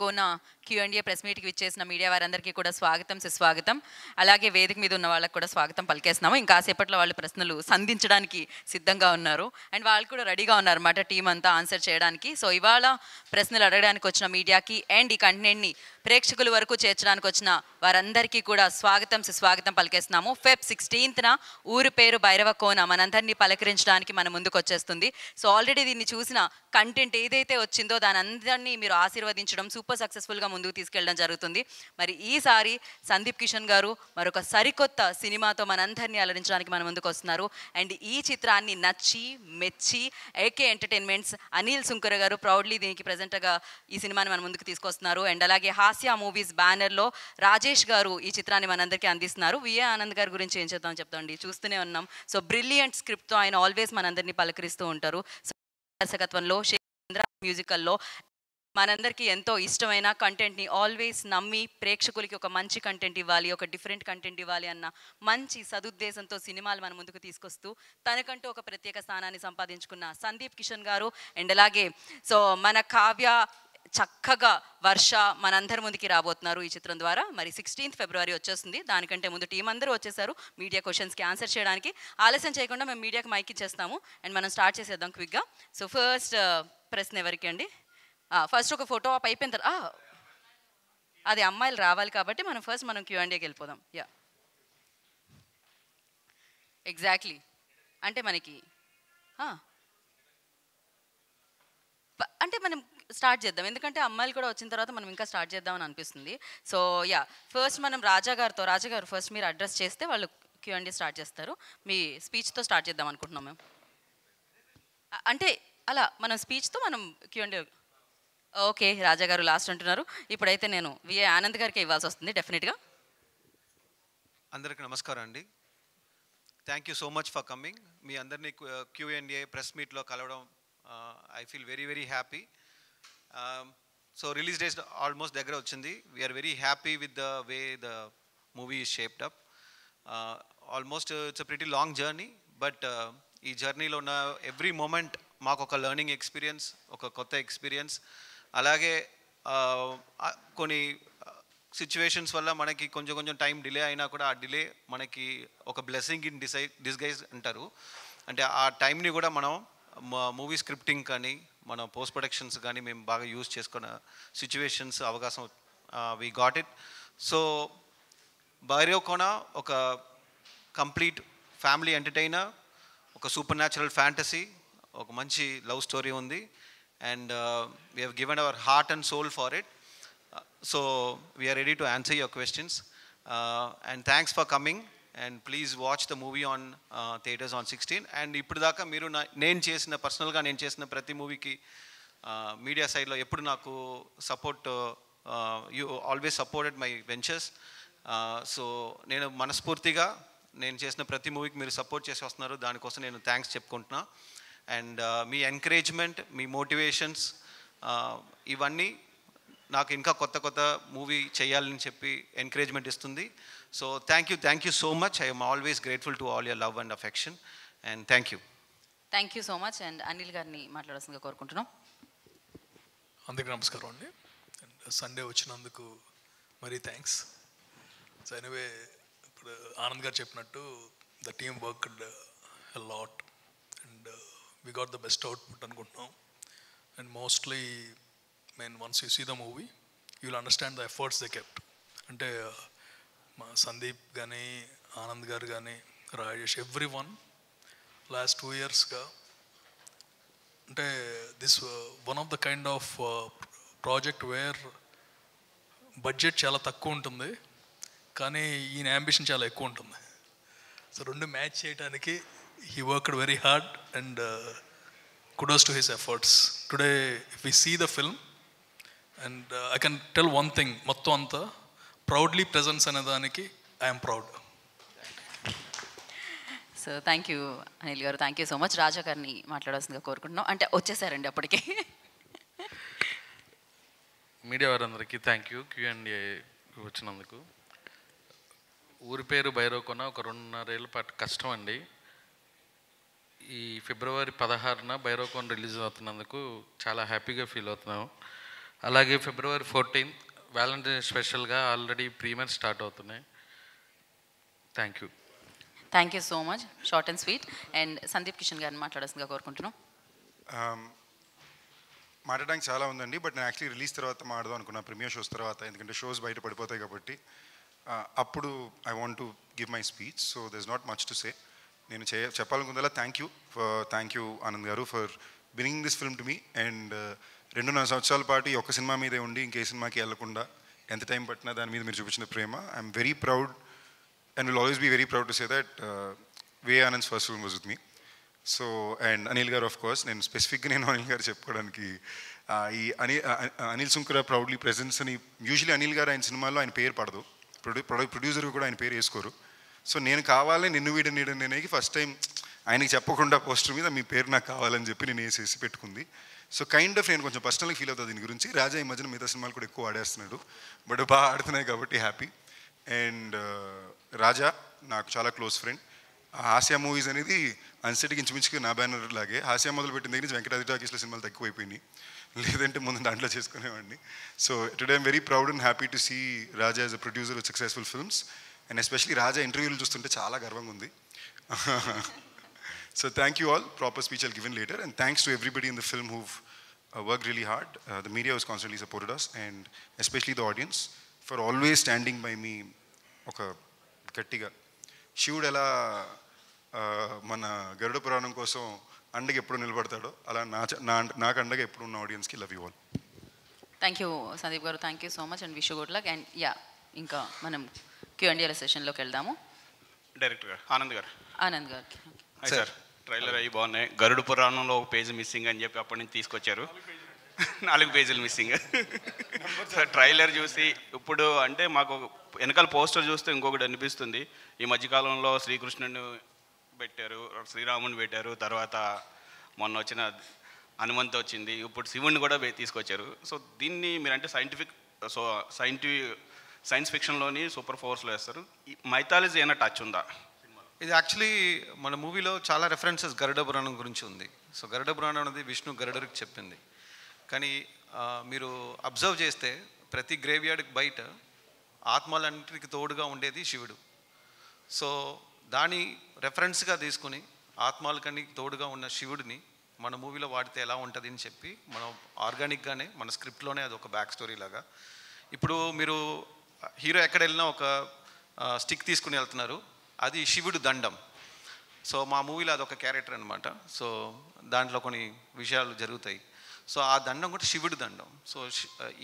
కోన Q&A press మీట్కి విచ్చేసిన media వారందరికీ కూడా స్వాగతం సుస్వాగతం. అలాగే వేదిక మీద ఉన్న వాళ్ళకి కూడా స్వాగతం పలికేస్తున్నాము. ఇంకా సేపట్లో వాళ్ళు ప్రశ్నలు సంధించడానికి సిద్ధంగా ఉన్నారు అండ్ వాళ్ళు కూడా రెడీగా ఉన్నారన్నమాట టీం అంతా ఆన్సర్ చేయడానికి. సో ఇవాళ ప్రశ్నలు అడగడానికి వచ్చిన మీడియాకి అండ్ ఈ కంటెంట్ని ప్రేక్షకుల వరకు చేర్చడానికి వచ్చిన వారందరికీ కూడా స్వాగతం సుస్వాగతం పలికేస్తున్నాము. Feb 16న ఊరు పేరు భైరవ కోన మనందరినీ పలకరించడానికి మన ముందుకు వచ్చేస్తుంది. సో ఆల్రెడీ దీన్ని చూసిన కంటెంట్ ఏదైతే వచ్చిందో దాని అందరినీ మీరు ఆశీర్వదించడం సూపర్ సక్సెస్ఫుల్గా ముందుకు తీసుకెళ్ళడం జరుగుతుంది. మరి ఈసారి సందీప్ కిషన్ గారు మరొక సరికొత్త సినిమాతో మనందరినీ అలరించడానికి మన ముందుకు వస్తున్నారు. అండ్ ఈ చిత్రాన్ని నచ్చి మెచ్చి ఏకే ఎంటర్టైన్మెంట్స్ అనిల్ సుంకర గారు ప్రౌడ్లీ దీనికి ప్రజెంట్గా ఈ సినిమాని మన ముందుకు తీసుకొస్తున్నారు. అండ్ అలాగే హాస్య మూవీస్ బ్యానర్లో రాజేష్ గారు ఈ చిత్రాన్ని మనందరికీ అందిస్తున్నారు. విఏ ఆనంద్ గారి గురించి ఏం చెప్తామని చెప్తామండి, చూస్తూనే ఉన్నాం. సో బ్రిలియంట్ స్క్రిప్ట్తో ఆయన ఆల్వేస్ మనందరినీ పలకరిస్తూ ఉంటారు. దర్శకత్వంలో చంద్ర మ్యూజికల్లో మనందరికీ ఎంతో ఇష్టమైన కంటెంట్ని ఆల్వేస్ నమ్మి ప్రేక్షకులకి ఒక మంచి కంటెంట్ ఇవ్వాలి, ఒక డిఫరెంట్ కంటెంట్ ఇవ్వాలి అన్న మంచి సదుద్దేశంతో సినిమాలు మన ముందుకు తీసుకొస్తూ తనకంటూ ఒక ప్రత్యేక స్థానాన్ని సంపాదించుకున్న సందీప్ కిషన్ గారు అండ్ అలాగే సో మన కావ్య చక్కగా వర్ష మనందరి ముందుకి రాబోతున్నారు ఈ చిత్రం ద్వారా. మరి 16th ఫిబ్రవరి వచ్చేస్తుంది. దానికంటే ముందు టీం అందరూ వచ్చేసారు మీడియా క్వశ్చన్స్కి ఆన్సర్ చేయడానికి. ఆలస్యం చేయకుండా మేము మీడియాకి మైక్ ఇచ్చేస్తాము అండ్ మనం స్టార్ట్ చేసేద్దాం క్విక్గా. సో ఫస్ట్ ప్రశ్న ఎవరికి అండి? ఫస్ట్ ఒక ఫోటో ఆప్ అయిపోయిన తర్వాత అది అమ్మాయిలు రావాలి కాబట్టి మనం ఫస్ట్ Q&Aకి వెళ్ళిపోదాం. Yeah exactly. అంటే మనకి అంటే మనం స్టార్ట్ చేద్దాం, ఎందుకంటే అమ్మాయిలు కూడా వచ్చిన తర్వాత మనం ఇంకా స్టార్ట్ చేద్దామని అనిపిస్తుంది. సో యా ఫస్ట్ మనం రాజా గారు ఫస్ట్ మీరు అడ్రస్ చేస్తే వాళ్ళు Q&A స్టార్ట్ చేస్తారు. మీ స్పీచ్తో స్టార్ట్ చేద్దాం అనుకుంటున్నాం మేము. అంటే అలా మనం స్పీచ్తో మనం Q&A. ఓకే, రాజా గారు లాస్ట్ అంటున్నారు. ఇప్పుడైతే నేను విఏ ఆనంద్ గారికి ఇవ్వాల్సి వస్తుంది డెఫినెట్గా. అందరికీ నమస్కారం అండి. Thank you so much for coming. మీ అందరినీ Q&A ప్రెస్ మీట్లో కలవడం I feel very very happy. So release date almost దగ్గర వచ్చింది. We're very happy with the way the movie is shaped up. Almost it's a pretty long journey, but ఈ జర్నీలో ఉన్న every moment మాకు ఒక learning experience, ఒక కొత్త experience. అలాగే కొన్ని సిచ్యువేషన్స్ వల్ల మనకి కొంచెం టైం డిలే అయినా కూడా ఆ డిలే మనకి ఒక బ్లెస్సింగ్ ఇన్ డిస్గైజ్ అంటారు. అంటే ఆ టైంని కూడా మనం మూవీ స్క్రిప్టింగ్ కానీ మన పోస్ట్ ప్రొడక్షన్స్ కానీ మేము బాగా యూజ్ చేసుకున్న సిచ్యువేషన్స్ అవకాశం we got it. So Bhairava Kona ఒక కంప్లీట్ ఫ్యామిలీ ఎంటర్టైనర్, ఒక సూపర్ న్యాచురల్ ఫ్యాంటసీ, ఒక మంచి లవ్ స్టోరీ ఉంది. And we have given our heart and soul for it. So we are ready to answer your questions. And thanks for coming. And please watch the movie on theaters on 16. And ఇప్పుడు దాకా మీరు పర్సనల్గా నేను చేసిన ప్రతి మూవీకి media సైడ్లో ఎప్పుడు నాకు support, you always supported my ventures. So నేను మనస్ఫూర్తిగా నేను చేసిన ప్రతి మూవీకి మీరు సపోర్ట్ చేసి వస్తున్నారు, దానికోసం నేను థ్యాంక్స్ చెప్పుకుంటున్నా. అండ్ మీ ఎంకరేజ్మెంట్, మీ మోటివేషన్స్ ఇవన్నీ నాకు ఇంకా కొత్త మూవీ చేయాలని చెప్పి ఎంకరేజ్మెంట్ ఇస్తుంది. So thank you so much. I'm always grateful to all your love and affection. And thank you so much. And Anil గారిని మాట్లాడాల్సిందిగా కోరుకుంటున్నాం. అందరికీ నమస్కారం అండి. అండ్ సండే వచ్చినందుకు మరీ థ్యాంక్స్. సో ఎనీవే, ఇప్పుడు ఆనంద్ గారు చెప్పినట్టు the team worked a lot and we got the best output అనుకుంటున్నాం. and mostly once you see the movie you will understand the efforts they kept. అంటే మా సందీప్ కానీ ఆనంద్ గారు కానీ రాజేష్ ఎవ్రీవన్ లాస్ట్ 2 yearsగా అంటే this one of the kind of project where budget చాలా తక్కువ ఉంటుంది కానీ ఈయన యాంబిషన్ చాలా ఎక్కువ ఉంటుంది. సో రెండు మ్యాచ్ చేయడానికి he worked very hard and kudos to his efforts. Today if we see the film and I can tell one thing, మొత్తం అంతా proudly presence అనేదానికి I am proud. So thank you Anil గారు, thank you so much. రాజా గారిని మాట్లాడాల్సిందిగా కోరుకుంటున్నాం. అంటే వచ్చేసారండి అప్పటికి. Media వారందరికీ థ్యాంక్ యూ Q&A వచ్చినందుకు. ఊరి పేరు భైరవ కోన ఒక 2.5 ఏళ్ళ పాటు కష్టం అండి. ఈ ఫిబ్రవరి 16న భైరవ కోన రిలీజ్ అవుతున్నందుకు చాలా హ్యాపీగా ఫీల్ అవుతున్నాము. అలాగే ఫిబ్రవరి 14th వ్యాలంటైన్ స్పెషల్గా ఆల్రెడీ ప్రీమియర్ స్టార్ట్ అవుతున్నాయి. Thank you. Thank you so much. Short and sweet. And Sandeep Kishan గారిని మాట్లాడాల్సిందిగా కోరుకుంటున్నాం. మాట్లాడడానికి చాలా ఉందండి, బట్ నేను యాక్చువల్లీ రిలీజ్ తర్వాత మాట్లాడదాం అనుకున్నా, ప్రీమియర్ షోస్ తర్వాత, ఎందుకంటే షోస్ బయట పడిపోతాయి కాబట్టి. అప్పుడు I want to give my speech, so there is not much to say. నేను చెప్పాలనుకుందల్లా thank you Anand garu for bringing this film to me. And 2.5 సంవత్సరాల పాటు ఈ ఒక్క సినిమా మీదే ఉండి ఇంకే సినిమాకి వెళ్ళకుండా ఎంత టైం పట్టినా దాని మీద మీరు చూపించిన ప్రేమ, I'm very proud and will always be very proud to say that V. Anand's first film was with me. So, and Anil garu, of course, నేను స్పెసిఫిక్గా నేను అనిల్ గారు చెప్పుకోవడానికి ఈ అనిల్ సుంకర ప్రౌడ్లీ ప్రెజెన్స్ అని, యూజువలీ అనిల్ గారు ఆయన సినిమాల్లో ఆయన పేరు పడదు, ప్రొడ్యూసర్ కూడా ఆయన పేరు వేసుకోరు. సో నేను కావాలి నిన్ను వీడని నేనేకి ఫస్ట్ టైం ఆయనకి చెప్పకుండా పోస్టర్ మీద మీ పేరు నాకు కావాలని చెప్పి నేను వేసేసి పెట్టుకుంది. సో కైండ్ ఆఫ్ నేను కొంచెం పర్సనల్గా ఫీల్ అవుతుంది దీని గురించి. రాజా ఈ మధ్యన మిగతా సినిమాలు కూడా ఎక్కువ ఆడేస్తున్నాడు, బట్ బాగా ఆడుతున్నాయి కాబట్టి హ్యాపీ. అండ్ రాజా నాకు చాలా క్లోజ్ ఫ్రెండ్. హాస్య మూవీస్ అనేది అన్సెట్కి ఇంచుమించుకి నా బ్యానర్ లాగే. హాస్య మొదలు పెట్టిన దగ్గర నుంచి వెంకటాద్రి టాకీస్లో సినిమాలు తక్కువైపోయినాయి, లేదంటే ముందు దాంట్లో చేసుకునేవాడిని. So today I'm very proud and happy to see Raja as a producer with successful films. And especially Raja ఇంటర్వ్యూలు చూస్తుంటే చాలా గర్వంగా ఉంది. So thank you all. Proper speech I'll given later. And thanks to everybody in the film who've worked really hard. The media has constantly supported us, and especially the audience for always standing by me. ఒక గట్టిగా శివుడు ఎలా మన గరుడ పురాణం కోసం అండగా ఎప్పుడు నిలబడతాడో అలా నాకు అండగా ఎప్పుడు ఉన్న ఆడియన్స్కి love you all. Thank you Sandeep garu, thank you so much and wish you good luck. And yeah, ఇంకా మనం Q&A సెషన్లోకి వెళ్దాము. డైరెక్టర్ గారు ఆనంద్ గారు. ఆనంద్ గారికి సార్, ట్రైలర్ అయ్యి బాగున్నాయి. గరుడ పురాణంలో ఒక పేజీ మిస్సింగ్ అని చెప్పి అప్పటి నుంచి తీసుకొచ్చారు. 4 పేజీలు మిస్సింగ్. సార్ ట్రైలర్ చూసి ఇప్పుడు అంటే మాకు వెనకాల పోస్టర్ చూస్తే ఇంకొకటి అనిపిస్తుంది. ఈ మధ్యకాలంలో శ్రీకృష్ణుని పెట్టారు, శ్రీరాముని పెట్టారు, తర్వాత మొన్న వచ్చిన హనుమంత్ వచ్చింది, ఇప్పుడు శివుణ్ణి కూడా తీసుకొచ్చారు. సో దీన్ని మీరంటే సైన్స్ ఫిక్షన్లోని సూపర్ ఫోర్స్లో వేస్తారు. ఈ మైథాలజీ ఏమైనా టచ్ ఉందా? ఇది యాక్చువల్లీ మన మూవీలో చాలా రెఫరెన్సెస్ గరుడ పురాణం గురించి ఉంది. సో గరుడ పురాణం అనేది విష్ణు గరుడరికి చెప్పింది. కానీ మీరు అబ్జర్వ్ చేస్తే ప్రతి గ్రేవ్యార్డ్కి బయట ఆత్మలన్నిటికి తోడుగా ఉండేది శివుడు. సో దాని రెఫరెన్స్గా తీసుకుని ఆత్మలకన్నీ తోడుగా ఉన్న శివుడిని మన మూవీలో వాడితే ఎలా ఉంటుంది అని చెప్పి మనం ఆర్గానిక్గానే మన స్క్రిప్ట్లోనే అది ఒక బ్యాక్ స్టోరీ లాగా. ఇప్పుడు మీరు హీరో ఎక్కడ వెళ్ళినా ఒక స్టిక్ తీసుకుని వెళ్తున్నారు, అది శివుడు దండం. సో మా మూవీలో అదొక క్యారెక్టర్ అనమాట. సో దాంట్లో కొన్ని విషయాలు జరుగుతాయి. సో ఆ దండం కూడా శివుడి దండం. సో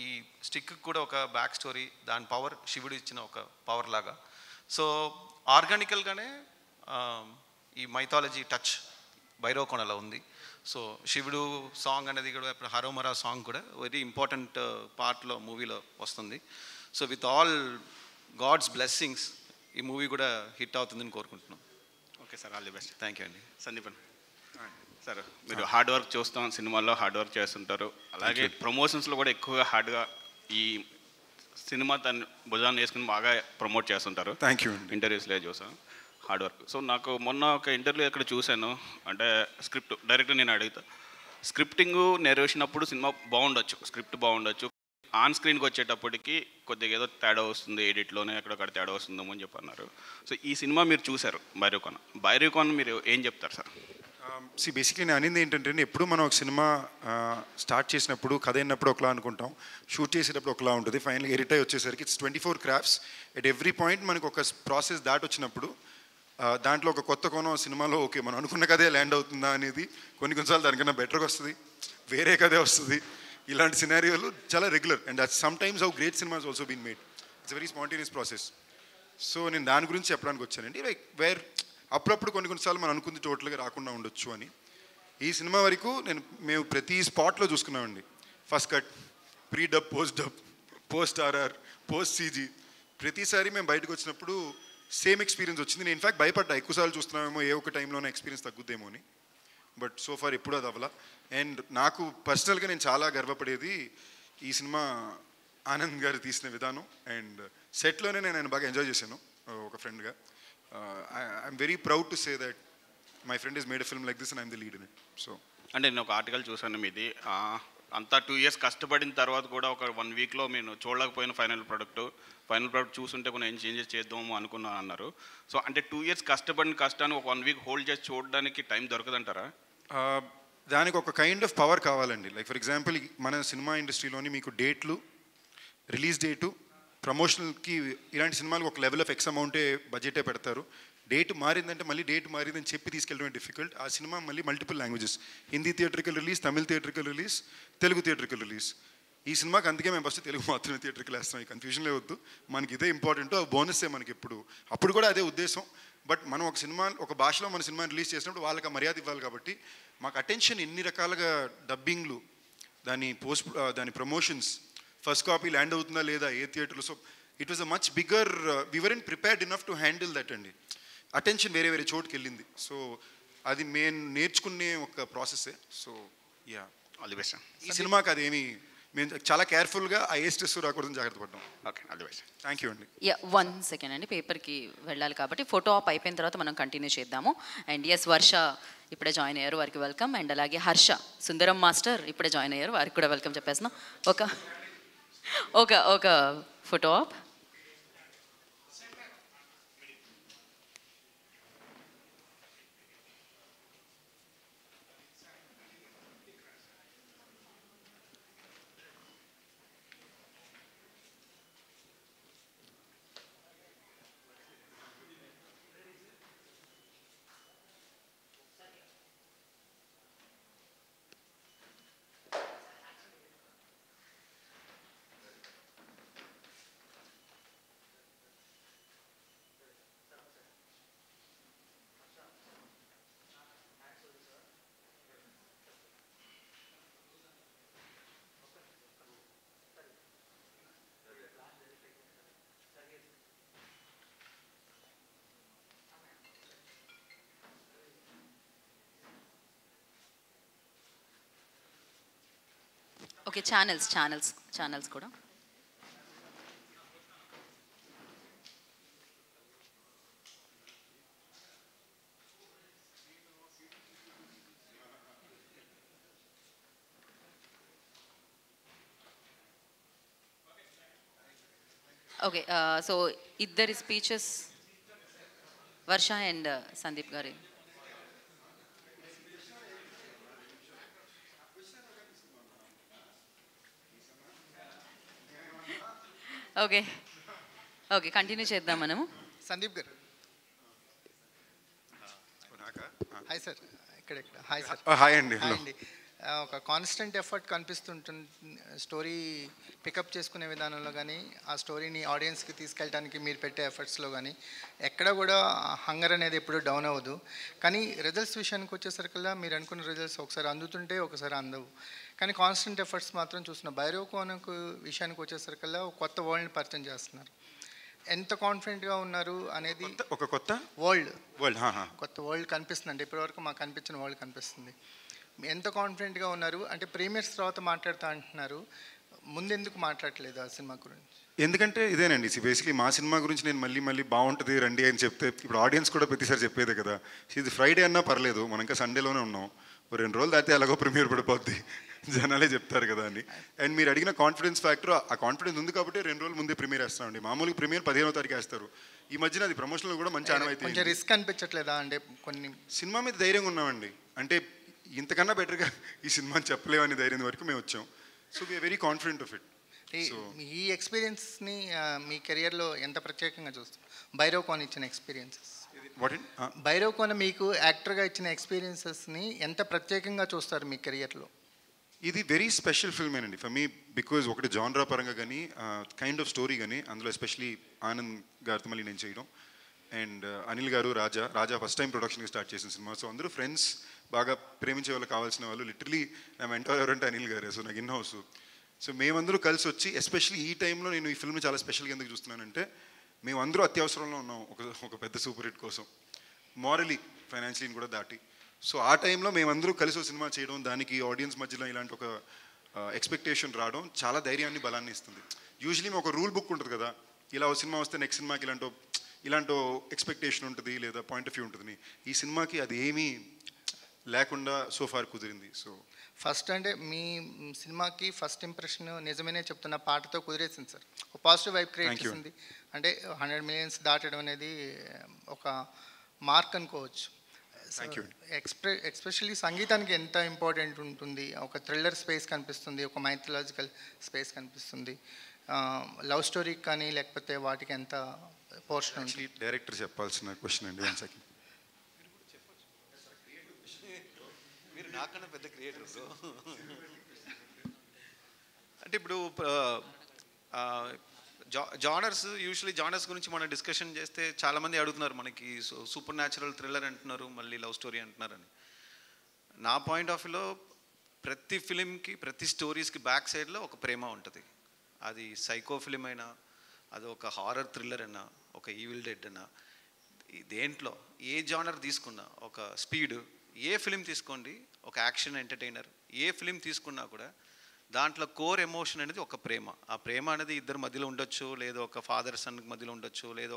ఈ స్టిక్ కూడా ఒక బ్యాక్ స్టోరీ, దాని పవర్ శివుడు ఇచ్చిన ఒక పవర్ లాగా. సో ఆర్గానికల్గానే ఈ మైథాలజీ టచ్ భైరవకొండలో ఉంది. సో శివుడు సాంగ్ అనేది కూడా ఇప్పుడు హరోమరా సాంగ్ కూడా వెరీ ఇంపార్టెంట్ పార్ట్లో మూవీలో వస్తుంది. So with all god's blessings ఈ మూవీ కూడా హిట్ అవుతుందని కోరుకుంటున్నాం. Okay sir, all the best. Thank you అండి. సందీపన్ సార్, మీరు హార్డ్ వర్క్ చూస్తాం, సినిమాల్లో హార్డ్ వర్క్ చేస్తుంటారు, అలాగే ప్రమోషన్స్లో కూడా ఎక్కువగా హార్డ్గా ఈ సినిమా తను భుజాన్ని వేసుకుని బాగా ప్రమోట్ చేస్తుంటారు. Thank you. ఇంటర్వ్యూస్లో చూసాను హార్డ్ వర్క్. సో నాకు మొన్న ఒక ఇంటర్వ్యూ ఎక్కడ చూశాను, అంటే స్క్రిప్ట్ డైరెక్టర్ నేను అడుగుతా, స్క్రిప్టింగ్ నెరవేసినప్పుడు సినిమా బాగుండొచ్చు, స్క్రిప్ట్ బాగుండొచ్చు, ఆన్ స్క్రీన్కి వచ్చేటప్పటికి కొద్దిగా ఏదో తేడా వస్తుంది, ఎడిట్లోనే ఎక్కడొక్కడ తేడా వస్తుందేమో అని చెప్పి అన్నారు. సో ఈ సినిమా మీరు చూశారు భైరవకొండ మీరు ఏం చెప్తారు సార్? బేసిక్లీ నేను అనేది ఏంటంటే, ఎప్పుడు మనం ఒక సినిమా స్టార్ట్ చేసినప్పుడు కథ అయినప్పుడు ఒకలా అనుకుంటాం, షూట్ చేసేటప్పుడు ఒకలా ఉంటుంది, ఫైనల్గా ఎడిట్ అయ్యి వచ్చేసరికి it's 24 crafts. At every point మనకు ఒక ప్రాసెస్ దాటి వచ్చినప్పుడు దాంట్లో ఒక కొత్త కోణం సినిమాలో ఓకే మనం అనుకున్న కథే ల్యాండ్ అవుతుందా అనేది కొన్నిసార్లు దానికన్నా బెటర్గా వస్తుంది, వేరే కథే వస్తుంది. ఇలాంటి సినారియోలు చాలా regular. And that sometimes how great cinemas also been made. It's very spontaneous process. So నేను దాని గురించి చెప్పడానికి వచ్చానండి. లైక్ అప్పుడప్పుడు కొన్నిసార్లు మనం అనుకుంది టోటల్గా రాకుండా ఉండొచ్చు అని. ఈ సినిమా వరకు మేము ప్రతి స్పాట్లో చూసుకున్నామండి. First cut, pre dub, post RR, post CG. ప్రతిసారి మేము బయటకు వచ్చినప్పుడు సేమ్ ఎక్స్పీరియన్స్ వచ్చింది. నేను ఇన్ఫాక్ట్ భయపడ్డా, ఎక్కువసార్లు చూస్తున్నామేమో ఏ ఒక టైంలోనే ఎక్స్పీరియన్స్ తగ్గుద్దేమో అని. బట్ సో ఫార్ ఎప్పుడు అది అవ్వాల. అండ్ నాకు పర్సనల్గా నేను చాలా గర్వపడేది ఈ సినిమా ఆనంద్ గారు తీసిన విధానం. అండ్ సెట్లోనే నేను ఆయన బాగా ఎంజాయ్ చేశాను ఒక ఫ్రెండ్గా. I'm very proud to say that my friend is made a film like this and I'm the lead in it. So అంటే నేను ఒక ఆర్టికల్ చూసాను మీది, అంతా 2 ఇయర్స్ కష్టపడిన తర్వాత కూడా ఒక 1 వీక్లో నేను చూడలేకపోయిన ఫైనల్ ప్రోడక్ట్ చూస్తుంటే కొన్ని ఏం చేంజెస్ చేద్దాము అనుకున్నాను అన్నారు. సో అంటే 2 ఇయర్స్ కష్టపడిన కష్టాన్ని ఒక 1 వీక్ హోల్డ్ చేసి చూడడానికి టైం దొరకదంటారా? దానికి ఒక కైండ్ ఆఫ్ పవర్ కావాలండి. లైక్ ఫర్ ఎగ్జాంపుల్ మన సినిమా ఇండస్ట్రీలోని మీకు డేట్లు, రిలీజ్ డేటు, ప్రమోషనల్కి ఇలాంటి సినిమాలకు ఒక లెవెల్ ఆఫ్ ఎక్స్ అమౌంటే బడ్జెటే పెడతారు. డేట్ మారిందంటే మళ్ళీ డేట్ మారిందని చెప్పి తీసుకెళ్ళడమే డిఫికల్ట్. ఆ సినిమా మళ్ళీ multiple languages, Hindi theatrical release, Tamil theatrical release, Telugu theatrical release. ఈ సినిమాకి అందుకే మేము ఫస్ట్ తెలుగు మాత్రమే థియేట్రికల్ వేస్తాం. ఈ కన్ఫ్యూజన్లే వద్దు, మనకి ఇదే ఇంపార్టెంట్, బోనస్సే మనకి అప్పుడు కూడా అదే ఉద్దేశం. బట్ మనం ఒక సినిమా ఒక భాషలో మన సినిమాని రిలీజ్ చేసినప్పుడు వాళ్ళకి ఆ మర్యాద ఇవ్వాలి. కాబట్టి మాకు అటెన్షన్ ఎన్ని రకాలుగా, డబ్బింగ్లు, దాని ప్రమోషన్స్, ఫస్ట్ కాపీ ల్యాండ్ అవుతుందా లేదా, ఏ థియేటర్లో. So it was a much bigger, we weren't prepared enough to handle that అండి. అటెన్షన్ వేరే వేరే చోటుకి వెళ్ళింది. సో అది మేము నేర్చుకునే ఒక ప్రాసెస్సే. So yeah, all the best. ఈ సినిమాకి అదేమి మేము చాలా కేర్ఫుల్గా ఆ ఏ స్ట్రెస్ రాకూడదని జాగ్రత్త పడ్డాం. Okay, all the best. Thank you అండి. 1 సెకండ్ అండి, పేపర్కి వెళ్ళాలి కాబట్టి ఫోటో ఆప్ అయిపోయిన తర్వాత మనం కంటిన్యూ చేద్దాము. అండ్ ఎస్, వర్ష ఇప్పుడే జాయిన్ అయ్యారు, వారికి వెల్కమ్. అండ్ అలాగే హర్ష, సుందరం మాస్టర్ ఇప్పుడే జాయిన్ అయ్యారు, వారికి కూడా వెల్కమ్ చెప్పేస్తున్నాం. ఒక ఫోటో ఆప్. ఓకే, ఛానల్స్ కూడా. ఓకే, సో ఇద్దరి స్పీచెస్, వర్ష అండ్ సందీప్ గారి. ఓకే కంటిన్యూ చేద్దాం మనము. సందీప్ గారు. Hi sir. ఇక్కడ హాయ్ సార్. హాయ్ అండి. హాయ్ అండి. ఒక కాన్స్టెంట్ ఎఫర్ట్ కనిపిస్తుంటుంది స్టోరీ పికప్ చేసుకునే విధానంలో కానీ, ఆ స్టోరీని ఆడియన్స్కి తీసుకెళ్ళడానికి మీరు పెట్టే ఎఫర్ట్స్లో కానీ ఎక్కడ కూడా హంగర్ అనేది ఎప్పుడు డౌన్ అవ్వదు. కానీ రిజల్ట్స్ విషయానికి వచ్చేసరికల్లా మీరు అనుకున్న రిజల్ట్స్ ఒకసారి అందుతుంటే ఒకసారి అందవు. కానీ కాన్స్టెంట్ ఎఫర్ట్స్ మాత్రం చూసిన భైరవ్ కోనకు విషయానికి వచ్చేసరికల్లా కొత్త వరల్డ్ని పరిచయం చేస్తున్నారు. ఎంత కాన్ఫిడెంట్గా ఉన్నారు అనేది ఒక కొత్త వరల్డ్ కనిపిస్తుంది అంటే ఇప్పటివరకు మాకు కనిపించిన వరల్డ్ కనిపిస్తుంది. ఎంత కాన్ఫిడెంట్గా ఉన్నారు అంటే ప్రీమియర్స్ తర్వాత మాట్లాడుతా అంటున్నారు, ముందెందుకు మాట్లాడలేదు ఆ సినిమా గురించి? ఎందుకంటే ఇదేనండి, బేసిక్లీ మా సినిమా గురించి నేను మళ్ళీ బాగుంటుంది రండి అని చెప్తే ఇప్పుడు ఆడియన్స్ కూడా ప్రతిసారి చెప్పేదే కదా. ఇది ఫ్రైడే అన్నా పర్లేదు, మనం ఇంకా సండేలోనే ఉన్నాం, 2 రోజులు దాటితే ఎలాగో ప్రీమియర్ పడిపోద్ది, జనాలే చెప్తారు కదా అని. అండ్ మీరు అడిగిన కాన్ఫిడెన్స్ ఫ్యాక్టర్, ఆ కాన్ఫిడెన్స్ ఉంది కాబట్టి 2 రోజుల ముందే ప్రీమియర్ వేస్తామండి. మామూలుగా ప్రీమియర్ 15వ తారీఖు వేస్తారు. ఈ మధ్యన అది ప్రమోషన్లో కూడా మంచి ఆనవాయితీ. కొంచెం రిస్క్ అనిపించట్లేదా అంటే కొన్ని సినిమా మీద ధైర్యంగా ఉన్నామండి, అంటే ఇంతకన్నా బెటర్గా ఈ సినిమాని చెప్పలేమని ధైర్యం వరకు మేము వచ్చాం. So we are very confident of it. ఈ ఎక్స్పీరియన్స్ని మీ కెరియర్లో ఎంత ప్రత్యేకంగా చూస్తారు? భైరవ్ కోన ఇచ్చిన ఎక్స్పీరియన్సెస్, భైరవ్ కోన మీకు యాక్టర్గా ఇచ్చిన ఎక్స్పీరియన్సెస్ని ఎంత ప్రత్యేకంగా చూస్తారు మీ కెరియర్లో? ఇది వెరీ స్పెషల్ ఫిల్మ్ అండి ఫర్ మీ, బికాజ్ ఒకటి జాన్రా పరంగా కానీ కైండ్ ఆఫ్ స్టోరీ కానీ, అందులో ఎస్పెషలీ ఆనంద్ గారితో మళ్ళీ నేను చేయడం, అండ్ అనిల్ గారు రాజా ఫస్ట్ టైం ప్రొడక్షన్కి స్టార్ట్ చేసిన సినిమా. సో అందరూ ఫ్రెండ్స్, బాగా ప్రేమించే వాళ్ళు, కావాల్సిన వాళ్ళు. లిటరలీ నా మెంటర్ ఎవరంటే అనిల్ గారే. సో నాకు ఇన్ హౌస్. సో మేమందరూ కలిసి వచ్చి, ఎస్పెషలీ ఈ టైంలో నేను ఈ ఫిల్మ్ చాలా స్పెషల్గా ఎందుకు చూస్తున్నానంటే, మేమందరూ అత్యవసరంలో ఉన్నాం ఒక పెద్ద సూపర్ హిట్ కోసం, మారలీ ఫైనాన్షియల్ని కూడా దాటి. సో ఆ టైంలో మేమందరూ కలిసి ఒక సినిమా చేయడం, దానికి ఆడియన్స్ మధ్యలో ఇలాంటి ఒక ఎక్స్పెక్టేషన్ రావడం చాలా ధైర్యాన్ని, బలాన్ని ఇస్తుంది. యూజువలీ మేము ఒక రూల్ బుక్ ఉంటుంది కదా, ఇలా ఒక సినిమా వస్తే నెక్స్ట్ సినిమాకి ఇలాంటి ఎక్స్పెక్టేషన్ ఉంటుంది లేదా పాయింట్ ఆఫ్ వ్యూ ఉంటుంది. ఈ సినిమాకి అది ఏమీ లేకుండా సో ఫార్ కుదిరింది. సో ఫస్ట్ అంటే మీ సినిమాకి ఫస్ట్ ఇంప్రెషన్ నిజమేనే చెప్తున్న పాటతో కుదిరేసింది సార్. ఒక positive vibe create Thank you. చేసింది. అంటే 100 మిలియన్స్ దాటడం అనేది ఒక మార్క్ అనుకోవచ్చు. Thank you. ఎక్స్పెషల్లీ సంగీతానికి ఎంత ఇంపార్టెంట్ ఉంటుంది. ఒక థ్రిల్లర్ స్పేస్ కనిపిస్తుంది, ఒక మైథలాజికల్ స్పేస్ కనిపిస్తుంది. లవ్ స్టోరీకి కానీ లేకపోతే వాటికి ఎంత పోర్షన్ ఉంటుంది. యాక్చువల్లీ డైరెక్టర్ చెప్పాల్సిన క్వశ్చన్ అండి. 1 సెకండ్. మీరు నాకన్నా పెద్ద క్రియేటర్ అంటే ఇప్పుడు జానర్స్ యూజువలీ జానర్స్ గురించి మనం డిస్కషన్ చేస్తే చాలామంది అడుగుతున్నారు మనకి సూపర్ న్యాచురల్ థ్రిల్లర్ అంటున్నారు, మళ్ళీ లవ్ స్టోరీ అంటున్నారని. నా పాయింట్ ఆఫ్ వ్యూలో ప్రతి ఫిలింకి ప్రతి స్టోరీస్కి బ్యాక్ సైడ్లో ఒక ప్రేమ ఉంటుంది. అది సైకో ఫిలిం అయినా, అది ఒక హారర్ థ్రిల్లర్ అయినా, ఒక ఈవిల్ డెడ్ అయినా, దేంట్లో ఏ జానర్ తీసుకున్నా, ఒక స్పీడ్, ఏ ఫిలిం తీసుకోండి, ఒక యాక్షన్ ఎంటర్టైనర్, ఏ ఫిలిం తీసుకున్నా కూడా దాంట్లో కోర్ ఎమోషన్ అనేది ఒక ప్రేమ. ఆ ప్రేమ అనేది ఇద్దరు మధ్యలో ఉండొచ్చు, లేదా ఒక ఫాదర్ సన్ మధ్యలో ఉండొచ్చు, లేదా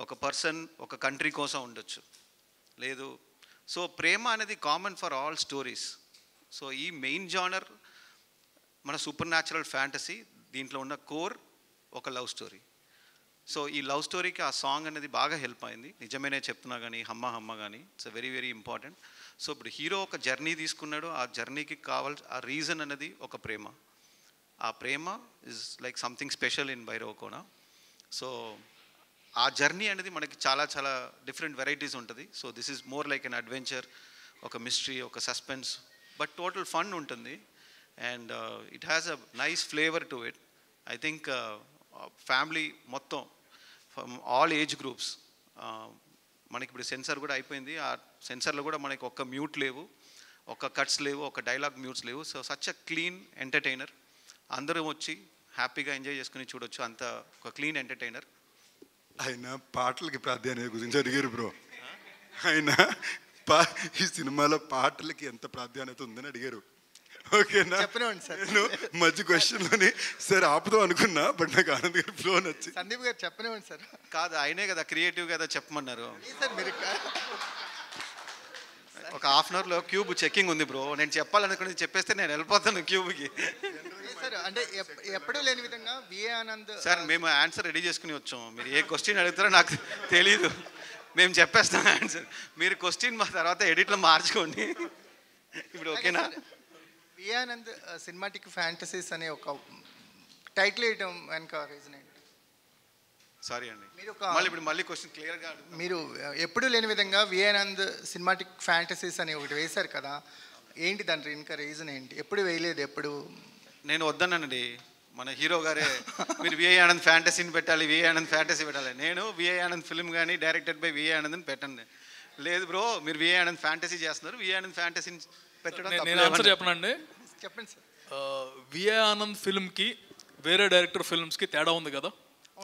ఒక పర్సన్ ఒక కంట్రీ కోసం ఉండొచ్చు, లేదు. సో ప్రేమ అనేది common for all stories. So ఈ మెయిన్ జానర్ మన సూపర్ న్యాచురల్ ఫ్యాంటసీ, దీంట్లో ఉన్న కోర్ ఒక లవ్ స్టోరీ. సో ఈ లవ్ స్టోరీకి ఆ సాంగ్ అనేది బాగా హెల్ప్ అయింది. నిజమేనే చెప్తున్నా కానీ, హమ్మ హమ్మ కానీ, it's very very important. So ఇప్పుడు హీరో ఒక జర్నీ తీసుకున్నాడు, ఆ జర్నీకి కావాల్సిన ఆ రీజన్ అనేది ఒక ప్రేమ. ఆ ప్రేమ is like something special in Bhairavakona. So ఆ జర్నీ అనేది మనకి చాలా చాలా డిఫరెంట్ వెరైటీస్ ఉంటుంది. So this is more like an adventure, ఒక మిస్టరీ, ఒక సస్పెన్స్, బట్ టోటల్ ఫన్ ఉంటుంది. And it has a nice flavour to it. I think family మొత్తం ఫ్రమ్ ఆల్ ఏజ్ గ్రూప్స్. మనకి ఇప్పుడు సెన్సార్ కూడా అయిపోయింది. ఆ సెన్సార్లో కూడా మనకి ఒక్క మ్యూట్ లేవు, ఒక్క కట్స్ లేవు, ఒక డైలాగ్ మ్యూట్స్ లేవు. So such a clean entertainer. అందరూ వచ్చి హ్యాపీగా ఎంజాయ్ చేసుకుని చూడొచ్చు. అంత ఒక క్లీన్ ఎంటర్టైనర్. ఆయన పాటలకి ప్రాధాన్యత గురించి అడిగారు బ్రో. ఆయన ఈ సినిమాలో పాటలకి ఎంత ప్రాధాన్యత ఉందని అడిగారు. ఓకేనా? చెప్పనివ్వండి సార్. నేను మధ్య క్వశ్చన్లోని సార్ ఆపుదాం అనుకున్నా, బట్ నాకు ఆనంద్ గారి ఫ్లో నచ్చి. సందీప్ గారు చెప్పనివ్వండి సార్. కాదు, ఆయనే కదా క్రియేటివ్ కదా చెప్పమన్నారు. సార్ మీరు ఒక హాఫ్ అన్ అవర్లో క్యూబ్ చెక్కింగ్ ఉంది బ్రో. నేను చెప్పాలనుకుని చెప్పేస్తే నేను వెళ్ళిపోతాను క్యూబ్కి. సార్ అంటే ఎప్పుడూ లేని విధంగా విఏ ఆనంద్ సార్ మేము ఆన్సర్ రెడీ చేసుకుని వచ్చాం. మీరు ఏ క్వశ్చన్ అడుగుతారో నాకు తెలీదు, మేము చెప్పేస్తాం ఆన్సర్. మీరు క్వశ్చన్ మా తర్వాత ఎడిట్లో మార్చుకోండి. ఇప్పుడు ఓకేనా? విఏ ఆనంద్ సినిమాటిక్ ఫ్యాంటసీస్ అనే ఒక టైటిల్ వేయటం వెనక రీజన్ ఏంటి? సారీ అండి, మీరు మళ్ళీ క్వశ్చన్ క్లియర్గా మీరు ఎప్పుడూ లేని విధంగా విఏ ఆనంద్ సినిమాటిక్ ఫ్యాంటసీస్ అని ఒకటి వేశారు కదా, ఏంటి దాని ఇంకా రీజన్ ఏంటి? ఎప్పుడు వేయలేదు, ఎప్పుడు నేను వద్దనండి. మన హీరో గారే మీరు విఏ ఆనంద్ ఫ్యాంటసీని పెట్టాలి, విఏ ఆనంద్ ఫ్యాంటసీ పెట్టాలి. నేను విఏ ఆనంద్ ఫిల్మ్ కానీ డైరెక్టెడ్ బై విఏ ఆనంద్ని పెట్టండి. లేదు బ్రో, మీరు విఏ ఆనంద్ ఫ్యాంటసీ చేస్తున్నారు, విఏ ఆనంద్ ఫ్యాంటసీని పెట్టడం నేను ఆన్సర్ చెప్పనండి. చెప్పండి సార్. విఏ ఆనంద్ ఫిల్మ్కి వేరే డైరెక్టర్ ఫిల్మ్స్కి తేడా ఉంది కదా,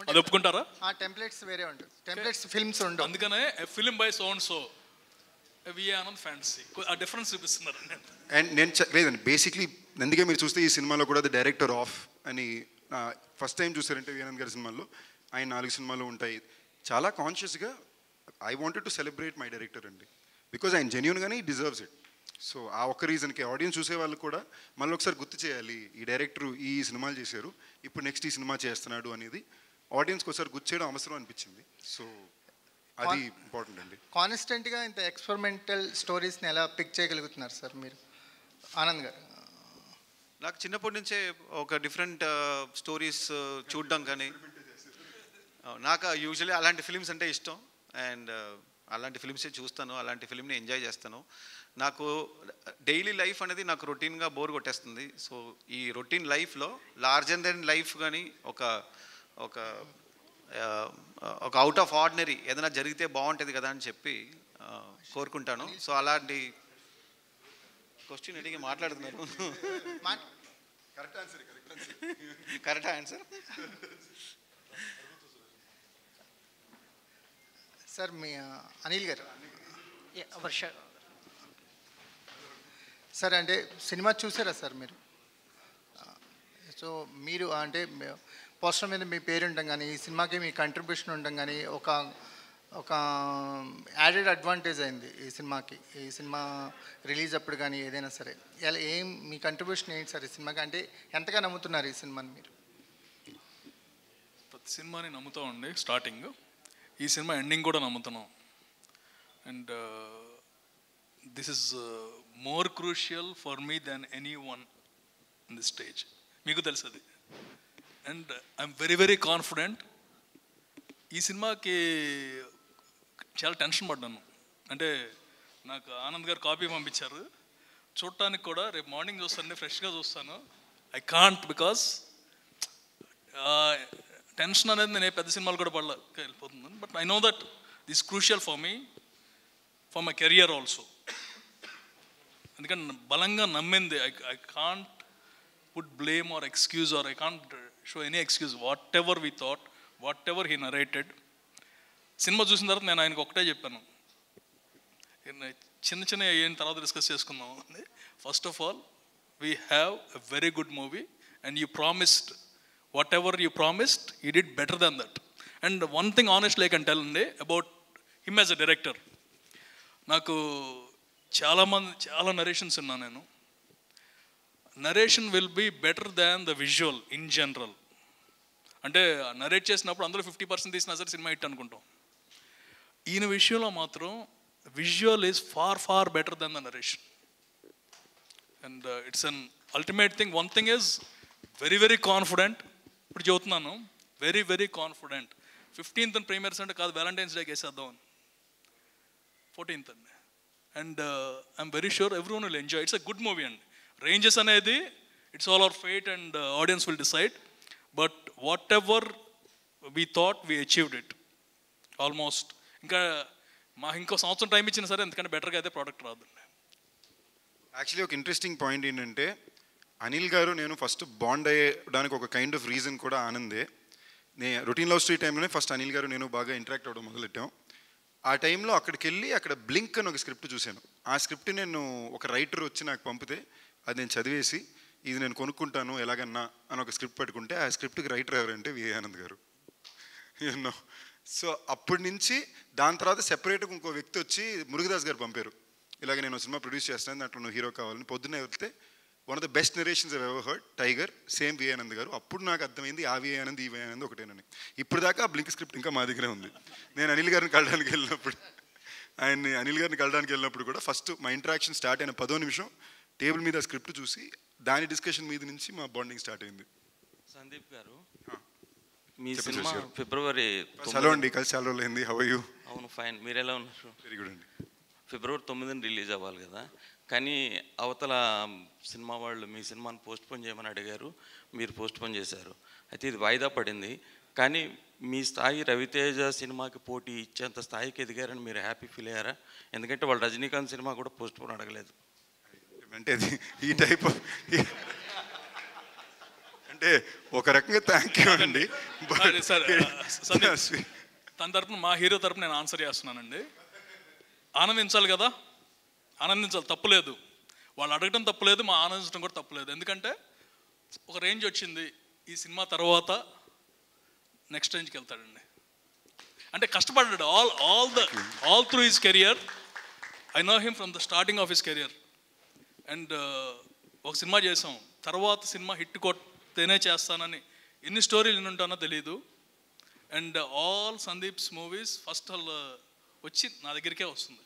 అది ఒప్పుకుంటారా? ఆ టెంప్లెట్స్ వేరే ఉంటుంది, టెంప్లెట్స్ ఫిల్మ్స్ ఉండవు. అందుకనే film by so and so VA Anand fantasy ఆ డిఫరెన్స్ చూపిస్తున్నారు. అండ్ నేను లేదండి, బేసిక్లీ అందుకే మీరు చూస్తే ఈ సినిమాలో కూడా ది డైరెక్టర్ ఆఫ్ అని ఫస్ట్ టైం చూసారంటే విఆనంద్ గారి సినిమాల్లో, ఆయన 4 సినిమాలు ఉంటాయి. చాలా కాన్షియస్గా I wanted to celebrate my director అండి, బికాజ్ ఆయన జెన్యూన్గానే ఈ డిజర్వ్స్ ఇట్. సో ఆ ఒక్క రీజన్కి ఆడియన్స్ చూసే వాళ్ళు కూడా మళ్ళీ ఒకసారి గుర్తు చేయాలి, ఈ డైరెక్టర్ ఈ సినిమాలు చేశారు, ఇప్పుడు నెక్స్ట్ ఈ సినిమా చేస్తున్నాడు అనేది ఆడియన్స్కి ఒకసారి గుర్తు చేయడం అవసరం అనిపించింది. సో అది ఇంపార్టెంట్ అండి. కాన్స్టెంట్గా ఇంత ఎక్స్పెరిమెంటల్ స్టోరీస్ని ఎలా పిక్ చేయగలుగుతున్నారు సార్ మీరు, ఆనంద్ గారు? నాకు చిన్నప్పటి నుంచే ఒక డిఫరెంట్ స్టోరీస్ చూడడం కానీ, నాకు యూజువల్లీ అలాంటి ఫిలిమ్స్ అంటే ఇష్టం. అండ్ అలాంటి ఫిలిమ్సే చూస్తాను, అలాంటి ఫిలింని ఎంజాయ్ చేస్తాను. నాకు డైలీ లైఫ్ అనేది నాకు రొటీన్గా బోర్ కొట్టేస్తుంది. సో ఈ రొటీన్ లైఫ్లో లార్జర్ దెన్ లైఫ్ కానీ ఒక ఒక ఒక అవుట్ ఆఫ్ ఆర్డినరీ ఏదైనా జరిగితే బాగుంటుంది కదా అని చెప్పి కోరుకుంటాను. సో అలాంటి క్వశ్చన్ అడిగి మాట్లాడుతున్నారు. Correct answer sir. మీ అనిల్ గారు వర్ష సార్, అంటే సినిమా చూసారా సార్ మీరు? సో మీరు అంటే పోస్టర్ మీద మీ పేరు ఉండడం కానీ, ఈ సినిమాకి మీ కంట్రిబ్యూషన్ ఉండడం కానీ, ఒక ఒక యాడెడ్ అడ్వాంటేజ్ అయింది ఈ సినిమాకి. ఈ సినిమా రిలీజ్ అప్పుడు కానీ ఏదైనా సరే ఇలా మీ కంట్రిబ్యూషన్ ఏంటి సార్ ఈ సినిమాకి? అంటే ఎంతగా నమ్ముతున్నారు ఈ సినిమాని మీరు? ప్రతి సినిమాని నమ్ముతామండి స్టార్టింగ్. ఈ సినిమా ఎండింగ్ కూడా నమ్ముతున్నాం. And this is more crucial for me than anyone in the stage. మీకు తెలుసు అది. And I'm very very confident. ఈ సినిమాకి చాలా టెన్షన్ పడ్డాను. అంటే నాకు ఆనంద్ గారు కాపీ పంపించారు, చూడటానికి కూడా రేపు మార్నింగ్ చూస్తాను, ఫ్రెష్గా చూస్తాను. ఐ కాంట్ బికాస్ టెన్షన్ అనేది నేను పెద్ద సినిమాలు కూడా వెళ్ళిపోతున్నాను. But I know that this crucial for me, for my career also. ఎందుకంటే బలంగా నమ్మింది. I can't put blame or excuse or I can't show any excuse. Whatever we thought, whatever he narrated. సినిమా చూసిన తర్వాత నేను ఆయనకు ఒకటే చెప్పాను, చిన్న చిన్న అయిన తర్వాత డిస్కస్ చేసుకుందాం అని. First of all we have a very good movie and you promised whatever you promised, you did better than that. And one thing honestly I can tell అండి about him as a director. నాకు చాలా narrations విన్నాను నేను. Narration will be better than the visual in general. అంటే narrate చేసినప్పుడు అందులో 50% తీసినా సరే సినిమా హిట్ అనుకుంటాం. ఈయన విషయంలో మాత్రం visual is far far better than the narration. And it's an ultimate thing. One thing is very very confident. ఇప్పుడు చెబుతున్నాను, very very confident. 15th premieres అంటే కాదు, వ్యాలంటైన్స్ డేకి వేసేద్దామని. 14th అండి. And I'm very sure every one will enjoy. It's a good movie అండి. Ranges అనేది it's all our fate and audience will decide. But what ever we thought we achieved it almost. ఇంకా ఇంకో సంవత్సరం time ఇచ్చినా సరే ఎందుకంటే బెటర్గా అయితే ప్రోడక్ట్ రాదండి. యాక్చువల్లీ ఒక ఇంట్రెస్టింగ్ పాయింట్ ఏంటంటే అనిల్ గారు నేను ఫస్ట్ బాండ్ అయ్యడానికి ఒక కైండ్ ఆఫ్ రీజన్ కూడా ఆనందే. రొటీన్ లవ్ స్టోరీ టైంలోనే ఫస్ట్ అనిల్ గారు నేను బాగా ఇంటరాక్ట్ అవ్వడం మొదలెట్టాం. ఆ టైంలో అక్కడికి వెళ్ళి అక్కడ బ్లింక్ అని ఒక స్క్రిప్ట్ చూశాను. ఆ స్క్రిప్ట్ నేను ఒక రైటర్ వచ్చి నాకు పంపితే అది నేను చదివేసి ఇది నేను కొనుక్కుంటాను ఎలాగన్నా అని ఒక స్క్రిప్ట్ పెట్టుకుంటే ఆ స్క్రిప్ట్కి రైటర్ ఎవరంటే వి ఆనంద్ గారు. యూనో సో అప్పటి నుంచి దాని తర్వాత సెపరేట్గా ఇంకో వ్యక్తి వచ్చి మురుగదాస్ గారు పంపారు, ఇలాగ నేను సినిమా ప్రొడ్యూస్ చేస్తాను, దాంట్లో నువ్వు హీరో కావాలని. పొద్దున్నే వెళ్తే one of the best narrations I ever heard, Tiger, same V Anand garu. అప్పుడు నాకు అర్థమైంది ఆ వి ఆనంద్ ఈ వి ఆనంద్ ఒకటేనని. ఇప్పుడు దాకా ఆ బ్లింక్ స్క్రిప్ట్ ఇంకా మా దగ్గరే ఉంది. నేను అనిల్ గారిని కలడానికి వెళ్ళినప్పుడు కూడా ఫస్ట్ మా ఇంటరాక్షన్ స్టార్ట్ అయిన 10వ నిమిషం టేబుల్ మీద స్క్రిప్ట్ చూసి దాని డిస్కషన్ మీద నుంచి మా బాండింగ్ స్టార్ట్ అయింది. సందీప్ గారు, మీ సినిమా ఫిబ్రవరి. హలో అండి, కలిసి చాలా రోజులు అయింది. How are you? అవును, ఫైన్. మీరు ఎలా ఉన్నారు? వెరీ గుడ్ అండి. ఫిబ్రవరి 9న రిలీజ్ అవ్వాలి కదా, కానీ అవతల సినిమా వాళ్ళు మీ సినిమాని పోస్ట్పోన్ చేయమని అడిగారు, మీరు పోస్ట్పోన్ చేశారు. అయితే ఇది వాయిదా పడింది. కానీ మీ స్థాయి రవితేజ సినిమాకి పోటీ ఇచ్చేంత స్థాయికి ఎదిగారని మీరు హ్యాపీ ఫీల్ అయ్యారా? ఎందుకంటే వాళ్ళు రజనీకాంత్ సినిమా కూడా పోస్ట్పోన్ అడగలేదు. అంటే ఈ టైప్ ఆఫ్ అంటే ఒక రకంగా థ్యాంక్ యూ అండి. తన తరపున మా హీరో తరపున నేను ఆన్సర్ చేస్తున్నానండి. ఆనందించాలి కదా, ఆనందించాలి, తప్పులేదు. వాళ్ళు అడగడం తప్పులేదు, మా ఆనందించడం కూడా తప్పులేదు. ఎందుకంటే ఒక రేంజ్ వచ్చింది. ఈ సినిమా తర్వాత నెక్స్ట్ రేంజ్కి వెళ్తాడండి. అంటే కష్టపడ్డాడు all through his career. I know him from the starting of his career. And ఒక సినిమా చేసాం, తర్వాత సినిమా హిట్ కొట్టేనే చేస్తానని ఎన్ని స్టోరీలు వినుంటానో తెలీదు. And all Sandeep's movies first వచ్చి నా దగ్గరికే వస్తుంది.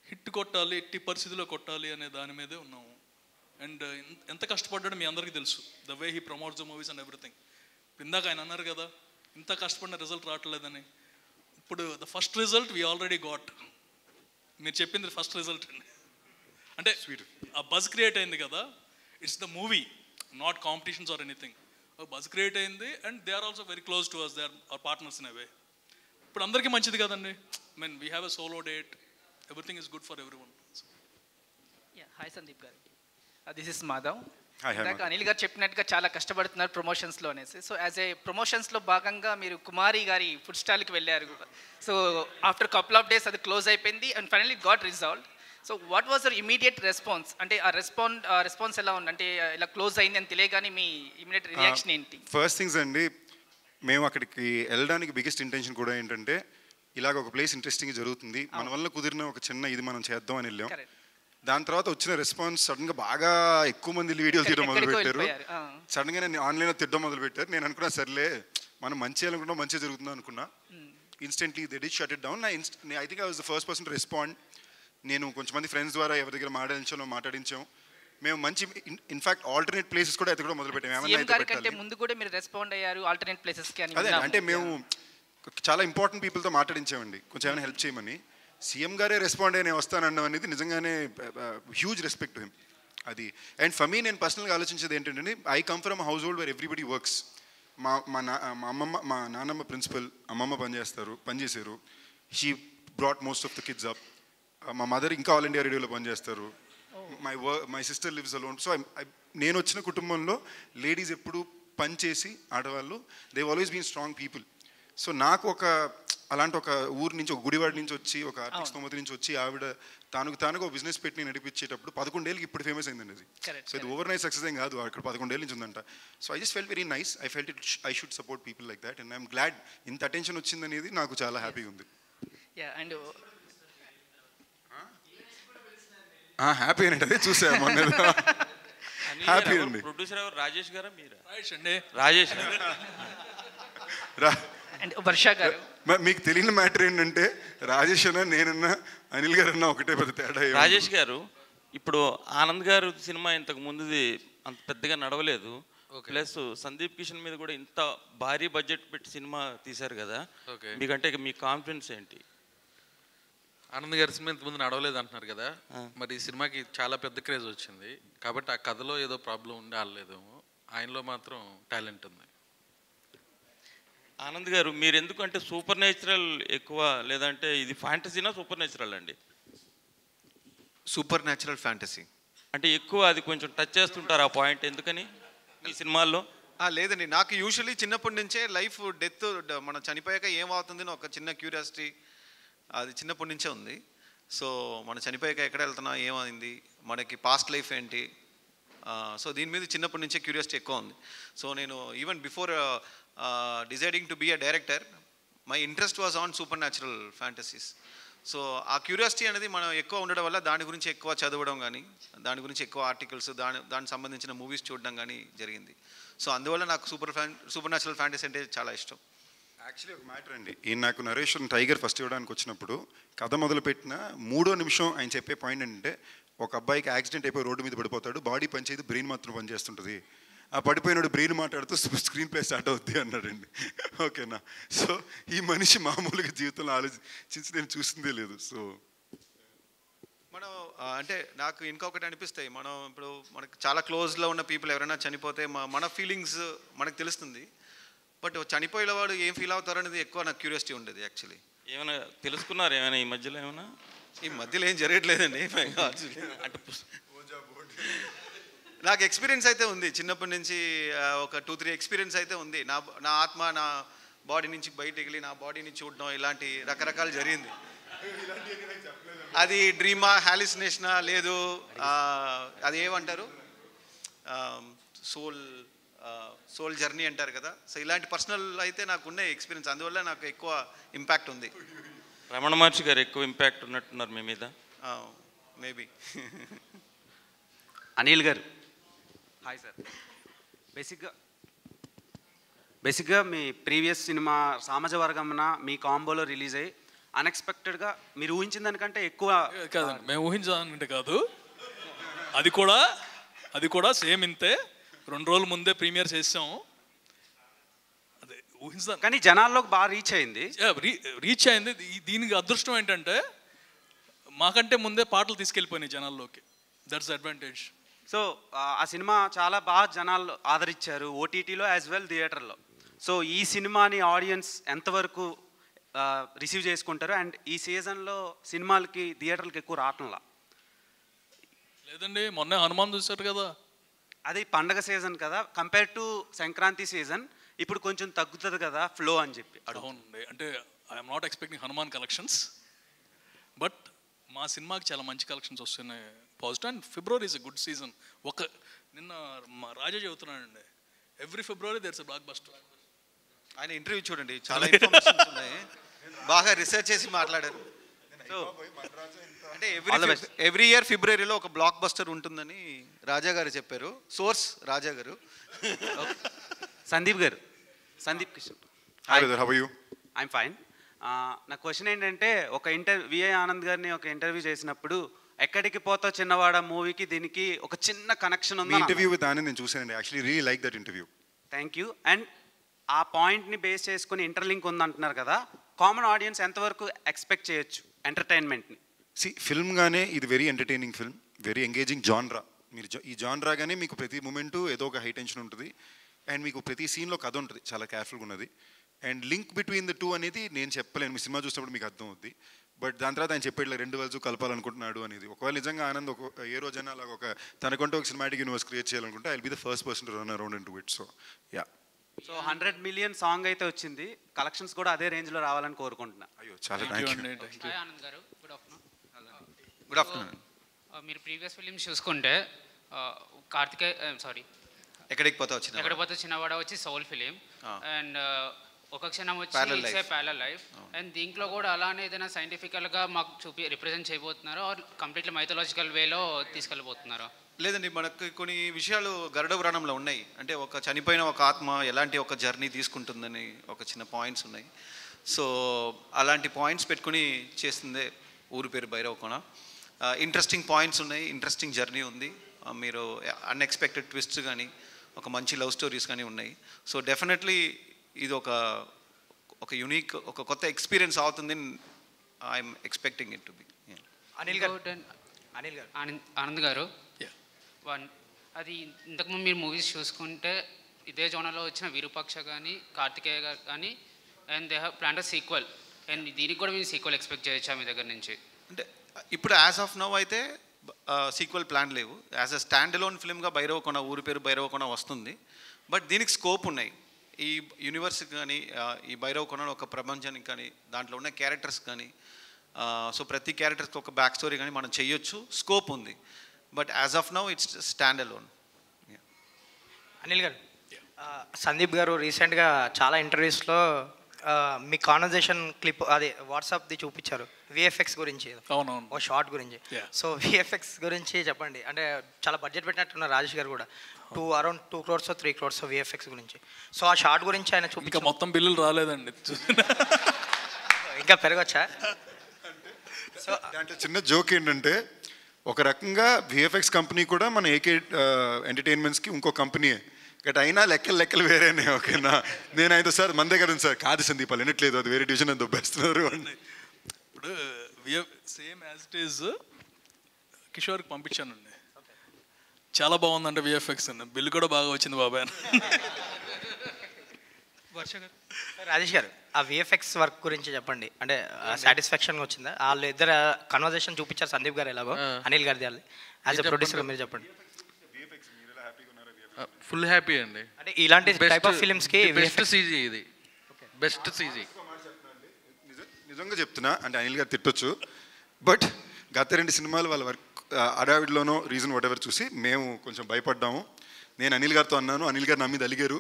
హిట్ కొట్టాలి, ఎట్టి పరిస్థితిలో కొట్టాలి అనే దాని మీదే ఉన్నాము. అండ్ ఎంత కష్టపడ్డాడో మీ అందరికీ తెలుసు, the way he promotes the movies and everything. ఇందాక ఆయన అన్నారు కదా ఇంత కష్టపడిన రిజల్ట్ రావట్లేదని. ఇప్పుడు the first result we already got. మీరు చెప్పింది ఫస్ట్ రిజల్ట్ అండి. అంటే ఆ బజ్ క్రియేట్ అయింది కదా, it's the movie, not competitions or anything. Buzz create అయింది and they are also very close to us, they are our partners in a way. ఇప్పుడు అందరికీ మంచిది కదండి. I mean we have a solo date, everything is good for everyone. Hi Sandeep garu, this is Madhav. Hi, ఇందాక అనిల్ గారు చెప్పినట్టుగా చాలా కష్టపడుతున్నారు ప్రమోషన్స్లో అనేసి. సో యాజ్ ఏ ప్రమోషన్స్లో భాగంగా మీరు కుమారి గారి ఫుడ్ స్టాల్కి వెళ్ళారు. So after couple of days అది క్లోజ్ అయిపోయింది and finally got resolve. So what was your immediate response? అంటే ఆ రెస్పాన్స్ ఎలా ఉంది? అంటే ఇలా క్లోజ్ అయింది అని తెలియగానే మీ ఇమీడియట్ రియాక్షన్ ఏంటి? ఫస్ట్ థింగ్స్ అండి, మేము అక్కడికి వెళ్ళడానికి బిగ్గెస్ట్ ఇంటెన్షన్ కూడా ఏంటంటే ఇలాగ ఒక ప్లేస్ ఇంట్రెస్టింగ్ జరుగుతుంది, మన వల్ల కుదిరిన ఒక చిన్న ఇది మనం చేద్దాం అని వెళ్ళాం. Correct. దాని తర్వాత వచ్చిన రెస్పాన్స్ సడన్గా బాగా ఎక్కువ మంది వీడియోలు తీయడం మొదలు పెట్టారు. సడన్గా నేను ఆన్లైన్లో తిట్టడం మొదలు పెట్టారు. నేను అనుకున్నా సర్లే మనం మంచి చేయాలనుకున్నా మంచిగా జరుగుతుందా అనుకున్నా. Instantly they did shut it down. I think I was the first person to respond. నేను కొంచెం మంది ఫ్రెండ్స్ ద్వారా ఎవరి దగ్గర మాట్లాడించాం. మేము మంచి ఇన్ఫాక్ట్ ఆల్టర్నేట్ ప్లేసెస్ కూడా ఎతకడం మొదలు పెట్టాము. ఏమన్నా ముందు కూడా మీరు రెస్పాండ్ అయ్యారు ఆల్టర్నేట్ ప్లేసెస్కి అని. అదే అంటే మేము చాలా ఇంపార్టెంట్ పీపుల్తో మాట్లాడించామండి, కొంచెం ఏమైనా హెల్ప్ చేయమని. సీఎం గారే రెస్పాండ్ అయ్యి నేను వస్తానడం అనేది నిజంగానే హ్యూజ్ రెస్పెక్ట్ హిమ్ అది. అండ్ ఫర్ మీ నేను పర్సనల్గా ఆలోచించేది ఏంటంటే, I come from household where everybody works. మా నాన్నమ్మ ప్రిన్సిపల్, అమ్మమ్మ పనిచేశారు. She brought most of the kids up. మా మదర్ ఇంకా ఆల్ ఇండియా రేడియోలో పనిచేస్తారు. My sister lives alone. So నేను వచ్చిన కుటుంబంలో లేడీస్ ఎప్పుడు పనిచేసి ఆడవాళ్ళు, they always been strong people. So నాకు అలాంటి ఒక ఊరు నుంచి, ఒక గుడివాడ నుంచి వచ్చి, ఒక ఆర్థిక స్తోమత నుంచి వచ్చి ఆవిడ తానుగా ఒక బిజినెస్ పెట్టి నడిపించేటప్పుడు 11 ఏళ్ళకి ఇప్పుడు ఫేమస్ అయిందండి అది. సో ఇది ఓవర్ నైట్ సక్సెస్ ఏం కాదు, అక్కడ 11 ఏళ్ళ నుంచి ఉందంట. So I just felt very nice. I felt it I should support people like that. And I'm glad ఇంత అటెన్షన్ వచ్చిందనేది నాకు చాలా హ్యాపీగా ఉంది. హ్యాపీ అండి, అదే చూసాము హ్యాపీ అండి. ప్రొడ్యూసర్ ఎవరు, రాజేష్ గారా మీరా? రాజేష్ అండి. రాజేష్ వర్ష గారు. మీకు తెలియని మ్యాటర్ ఏంటంటే, రాజేష్ అన్న, నేనన్నా, అనిల్ గారు అన్న ఒకటే పెద్ద తేడా. రాజేష్ గారు, ఇప్పుడు ఆనంద్ గారు సినిమా ఇంతకు ముందుది అంత పెద్దగా నడవలేదు. ప్లస్ సందీప్ కిషన్ మీద కూడా ఇంత భారీ బడ్జెట్ పెట్టి సినిమా తీశారు కదా, మీకంటే మీ కాన్ఫిడెన్స్ ఏంటి? ఆనంద్ గారి సినిమా ఇంతకుముందు నడవలేదు అంటున్నారు కదా, మరి ఈ సినిమాకి చాలా పెద్ద క్రేజ్ వచ్చింది కాబట్టి ఆ కథలో ఏదో ప్రాబ్లం ఉండి ఆడలేదేమో, ఆయనలో మాత్రం టాలెంట్ ఉంది. ఆనంద్ గారు, మీరు ఎందుకంటే సూపర్ నేచురల్ ఎక్కువ, లేదంటే ఇది ఫ్యాంటసీనా సూపర్ నేచురల్ అండి? సూపర్ న్యాచురల్ ఫ్యాంటసీ అంటే ఎక్కువ అది కొంచెం టచ్ చేస్తుంటారు ఆ పాయింట్, ఎందుకని ఈ సినిమాల్లో? లేదండి, నాకు యూజువల్లీ చిన్నప్పటి నుంచే లైఫ్ డెత్ మనం చనిపోయాక ఏమవుతుంది అని ఒక చిన్న క్యూరియాసిటీ అది చిన్నప్పటి నుంచే ఉంది. సో మనం చనిపోయాక ఎక్కడ వెళ్తున్నా, ఏమైంది, మనకి పాస్ట్ లైఫ్ ఏంటి, సో దీని మీద చిన్నప్పటి నుంచే క్యూరియాసిటీ ఎక్కువ ఉంది. సో నేను even before deciding to be a director, my interest was on supernatural fantasies. So ఆ క్యూరియాసిటీ అనేది మనం ఎక్కువ ఉండడం వల్ల దాని గురించి ఎక్కువ చదవడం కానీ, దాని గురించి ఎక్కువ ఆర్టికల్స్, దానికి సంబంధించిన మూవీస్ చూడడం కానీ జరిగింది. సో అందువల్ల నాకు సూపర్ న్యాచురల్ ఫ్యాంటసీ అంటే చాలా ఇష్టం. యాక్చువల్లీ ఒక మ్యాటర్ అండి, ఈయన నాకు నరేషన్ టైగర్ ఫస్ట్ ఇవ్వడానికి వచ్చినప్పుడు కథ మొదలుపెట్టిన 3వ నిమిషం ఆయన చెప్పే పాయింట్ ఏంటంటే, ఒక అబ్బాయికి యాక్సిడెంట్ అయిపోయి రోడ్డు మీద పడిపోతాడు, బాడీ పనిచేయదు, బ్రెయిన్ మాత్రం పనిచేస్తుంటుంది. ఆ పడిపోయినాడు బ్రెయిన్ మాట్లాడుతూ స్క్రీన్ ప్లే స్టార్ట్ అవుద్ది అన్నాడండి. ఓకేనా? సో ఈ మనిషి మామూలుగా జీవితంలో ఆలోచించి నేను చూసిందే లేదు. సో మనం అంటే నాకు ఇంకొకటి అనిపిస్తాయి, మనం ఇప్పుడు మనకు చాలా క్లోజ్లో ఉన్న పీపుల్ ఎవరైనా చనిపోతే మన ఫీలింగ్స్ మనకు తెలుస్తుంది. బట్ చనిపోయిన వాడు ఏం ఫీల్ అవుతారు అనేది ఎక్కువ నాకు క్యూరియాసిటీ ఉండేది యాక్చువల్లీ. ఏమైనా తెలుసుకున్నారు ఏమైనా ఈ మధ్యలో? ఈ మధ్యలో ఏం జరగట్లేదండి. అంటే నాకు ఎక్స్పీరియన్స్ అయితే ఉంది చిన్నప్పటి నుంచి, ఒక 2-3 ఎక్స్పీరియన్స్ అయితే ఉంది. నా ఆత్మ నా బాడీ నుంచి బయటకు వెళ్ళి నా బాడీని చూడడం, ఇలాంటి రకరకాలు జరిగింది. అది డ్రీమా, హాలిసినేషనా, లేదు అది ఏమంటారు, సోల్ జర్నీ అంటారు కదా. సో ఇలాంటి పర్సనల్ అయితే నాకు ఉన్న ఎక్స్పీరియన్స్, అందువల్ల నాకు ఎక్కువ ఇంపాక్ట్ ఉంది. రమణ మహర్షి గారు ఎక్కువ ఇంపాక్ట్ ఉన్నట్టున్నారు మీ మీద. మేబీ. అనిల్ గారు, హాయ్ సార్. బేసిక్గా మీ ప్రీవియస్ సినిమా సామాజ వర్గంన మీ కాంబోలో రిలీజ్ అయ్యి అన్ఎక్స్పెక్టెడ్గా మీరు ఊహించిన దానికంటే ఎక్కువ కాదండి, మేము ఊహించాలంటే కాదు, అది కూడా సేమ్ ఇంతే. 2 రోజుల ముందే ప్రీమియర్ చేసాము, అదే ఊహించాను. కానీ జనాల్లోకి బాగా రీచ్ అయింది. దీనికి అదృష్టం ఏంటంటే మాకంటే ముందే పాటలు తీసుకెళ్ళిపోయినాయి జనాల్లోకి. That's advantage. సో ఆ సినిమా చాలా బాగా జనాలు ఆదరించారు, ఓటీటీలో యాజ్ వెల్ థియేటర్లో. సో ఈ సినిమాని ఆడియన్స్ ఎంతవరకు రిసీవ్ చేసుకుంటారు? అండ్ ఈ సీజన్లో సినిమాలకి థియేటర్లకి ఎక్కువ రావట్లా లేదండి, మొన్న హనుమాన్ చూశారు కదా, అది పండగ సీజన్ కదా, కంపేర్ టు సంక్రాంతి సీజన్ ఇప్పుడు కొంచెం తగ్గుతుంది కదా ఫ్లో అని చెప్పి. అవునండి, అంటే I'm not expecting Hanuman collections, but మా సినిమాకి చాలా మంచి కలెక్షన్స్ వస్తున్నాయి, positive. And February is a good season. నిన్న మా రాజా చెబుతున్నానండి, ఎవ్రీ ఫిబ్రవరి దేర్స్ ఎ బ్లాక్ బస్టర్. ఆయన ఇంటర్వ్యూ చూడండి, చాలా ఇన్ఫర్మేషన్స్ ఉన్నాయి. బాగా రీసెర్చ్ చేసి మాట్లాడారు. సో అంటే ఎవ్రీ ఇయర్ ఫిబ్రవరిలో ఒక బ్లాక్ బస్టర్ ఉంటుందని రాజా గారు చెప్పారు. Source Raja garu. Sandeep garu, Sandeep Kishan. I'm fine. నా క్వశ్చన్ ఏంటంటే, ఒక విఐ ఆనంద్ గారిని ఒక ఇంటర్వ్యూ చేసినప్పుడు ఎక్కడికి పోతావు చిన్నవాడ మూవీకి దీనికి ఒక చిన్న కనెక్షన్ ఉంది. ఇంటర్వ్యూ విత్ ఆనంద్ నేను చూసానండి. Actually really like that interview. Thank you. And ఆ పాయింట్ని బేస్ చేసుకుని ఇంటర్లింక్ ఉందంటున్నారు కదా, కామన్ ఆడియన్స్ ఎంతవరకు ఎక్స్పెక్ట్ చేయొచ్చు ఎంటర్టైన్మెంట్ని? ఫిల్మ్గానే ఇది very entertaining film, very engaging genre. మీరు ఈ జాన్రాగానే మీకు ప్రతి మూమెంటు ఏదో ఒక హై టెన్షన్ ఉంటుంది, అండ్ మీకు ప్రతి సీన్లో కథ ఉంటుంది, చాలా కేర్ఫుల్గా ఉన్నది. And link between the two అనేది నేను చెప్పలేను, మీ సినిమా చూసినప్పుడు మీకు అర్థం అవుద్ది. బట్ దాని తర్వాత ఆయన చెప్పేట్లా 2 వల్స్ కలపాలనుకుంటున్నాడు అనేది. ఒకవేళ నిజంగా ఆనంద్ ఏ రోజైనా అలాగ తనకంటూ ఒక సినిమాటిక్ యూనివర్స్ క్రియేట్ చేయాలనుకుంటే I will be the first person to run around in to it. So yeah. So 100 million song అయితే వచ్చింది, కలెక్షన్స్ కూడా అదే రేంజ్లో రావాలని కోరుకుంటున్నా. అయ్యో చాలా thank you. Anand garu, good afternoon. Good afternoon. మీరు ప్రీవియస్ ఫిలిమ్స్ చూసుకుంటే ఎక్కడికి పోతావు చిన్నవాడ వచ్చి సోల్ ఫిలిం, అండ్ ఒక క్షణం వచ్చి ప్యారలల్ లైఫ్, అండ్ దీంట్లో కూడా అలానే ఏదైనా సైంటిఫికల్గా మాకు రిప్రజెంట్ చేయబోతున్నారో ఆర్ కంప్లీట్లీ మైథలాజికల్ వేలో తీసుకెళ్ళబోతున్నారో? లేదండి, మనకు కొన్ని విషయాలు గరుడ పురాణంలో ఉన్నాయి. అంటే ఒక చనిపోయిన ఒక ఆత్మ ఎలాంటి ఒక జర్నీ తీసుకుంటుందని ఒక చిన్న పాయింట్స్ ఉన్నాయి. సో అలాంటి పాయింట్స్ పెట్టుకుని చేస్తుందే ఊరు పేరు భైరవకోన. ఇంట్రెస్టింగ్ పాయింట్స్ ఉన్నాయి, ఇంట్రెస్టింగ్ జర్నీ ఉంది. మీరు అన్ఎక్స్పెక్టెడ్ ట్విస్ట్స్ కానీ ఒక మంచి లవ్ స్టోరీస్ కానీ ఉన్నాయి. సో డెఫినెట్లీ ఇది ఒక యూనిక్, ఒక కొత్త ఎక్స్పీరియన్స్ అవుతుంది. I'm expecting it to be. Anand గారు, అది ఇంతకుముందు మీరు మూవీస్ చూసుకుంటే ఇదే జోనర్లో వచ్చిన విరూపాక్ష కానీ కార్తికేయ గారు కానీ, and they have plan sequel, and దీనికి కూడా మేము సీక్వెల్ ఎక్స్పెక్ట్ చేయొచ్చా మీ దగ్గర నుంచి? అంటే ఇప్పుడు యాజ్ ఆఫ్ నౌ అయితే సీక్వెల్ ప్లాన్ లేవు. యాజ్ అ స్టాండ్ అలోన్ ఫిల్మ్గా భైరవకోన, ఊరి పేరు భైరవకోన వస్తుంది. బట్ దీనికి స్కోప్ ఉన్నాయి. ఈ యూనివర్స్ కానీ ఈ భైరవకోన ఒక ప్రపంచానికి కానీ దాంట్లో ఉన్న క్యారెక్టర్స్ కానీ, సో ప్రతి క్యారెక్టర్స్కి ఒక బ్యాక్ స్టోరీ కానీ మనం చేయొచ్చు, స్కోప్ ఉంది. But as of now it's stand alone. Anil గారు, సందీప్ గారు రీసెంట్గా చాలా ఇంటర్వ్యూస్లో మీ కాన్వర్జేషన్ క్లిప్ అదే వాట్సాప్ది చూపించారు విఎఫ్ఎక్స్ గురించి, అవునవును, ఓ షార్ట్ గురించి. సో విఎఫ్ఎక్స్ గురించి చెప్పండి. అంటే చాలా బడ్జెట్ పెట్టినట్టున్నారు రాజేష్ గారు కూడా, అరౌండ్ 2 crores 3 crores విఎఫ్ఎక్స్ గురించి. సో ఆ షార్ట్ గురించి ఆయన ఇంకా మొత్తం బిల్లులు రాలేదండి, ఇంకా పెరగచ్చా? సో దాంట్లో చిన్న జోక్ ఏంటంటే, ఒక రకంగా విఎఫ్ఎక్స్ కంపెనీ కూడా మన ఏకే ఎంటర్టైన్మెంట్స్కి ఇంకో కంపెనీయే. బట్ అయినా లెక్కలు వేరేనే. ఓకేనా, నేనైతే సార్ మన దగ్గర ఉంది సార్, కాదు సందీప్ వాళ్ళు వినట్లేదు, అది వేరే డివిజన్ అని దొబ్బేస్తున్నారు అని. ఇప్పుడు సేమ్ యాజ్ ఇట్ ఈజ్ కిషోర్కి పంపించానండి, చాలా బాగుందంటే విఎఫ్ఎక్స్ అని, బిల్లు కూడా బాగా వచ్చింది బాబాయ్ అని. రాజేష్ గారు, ఆ విఎఫ్ఎక్స్ వర్క్ గురించి చెప్పండి. అంటే సాటిస్ఫాక్షన్గా వచ్చిందా? వాళ్ళు ఇద్దరు కన్వర్జేషన్ చూపించారు, సందీప్ గారు ఎలాగో, అనిల్ గారిది. వాళ్ళు యాజ్ ఎ ప్రొడ్యూసర్ మీరు చెప్పండి. ఫుల్ హ్యాపీ అండి. అంటే ఇలాంటి టైప్ ఆఫ్ ఫిల్మ్స్కి బెస్ట్ సీజీ, ఇది బెస్ట్ సీజీ. నిజంగా చెప్తున్నా, అంటే అనిల్ గారు తిట్టొచ్చు, బట్ గత 2 సినిమాలు వాళ్ళ వర్క్ అడావిడ్లోనో రీజన్ వాట్ ఎవర్ చూసి మేము కొంచెం భయపడ్డాము. నేను అనిల్ గారితో అన్నాను, అనిల్ గారు నా మీద అలిగారు,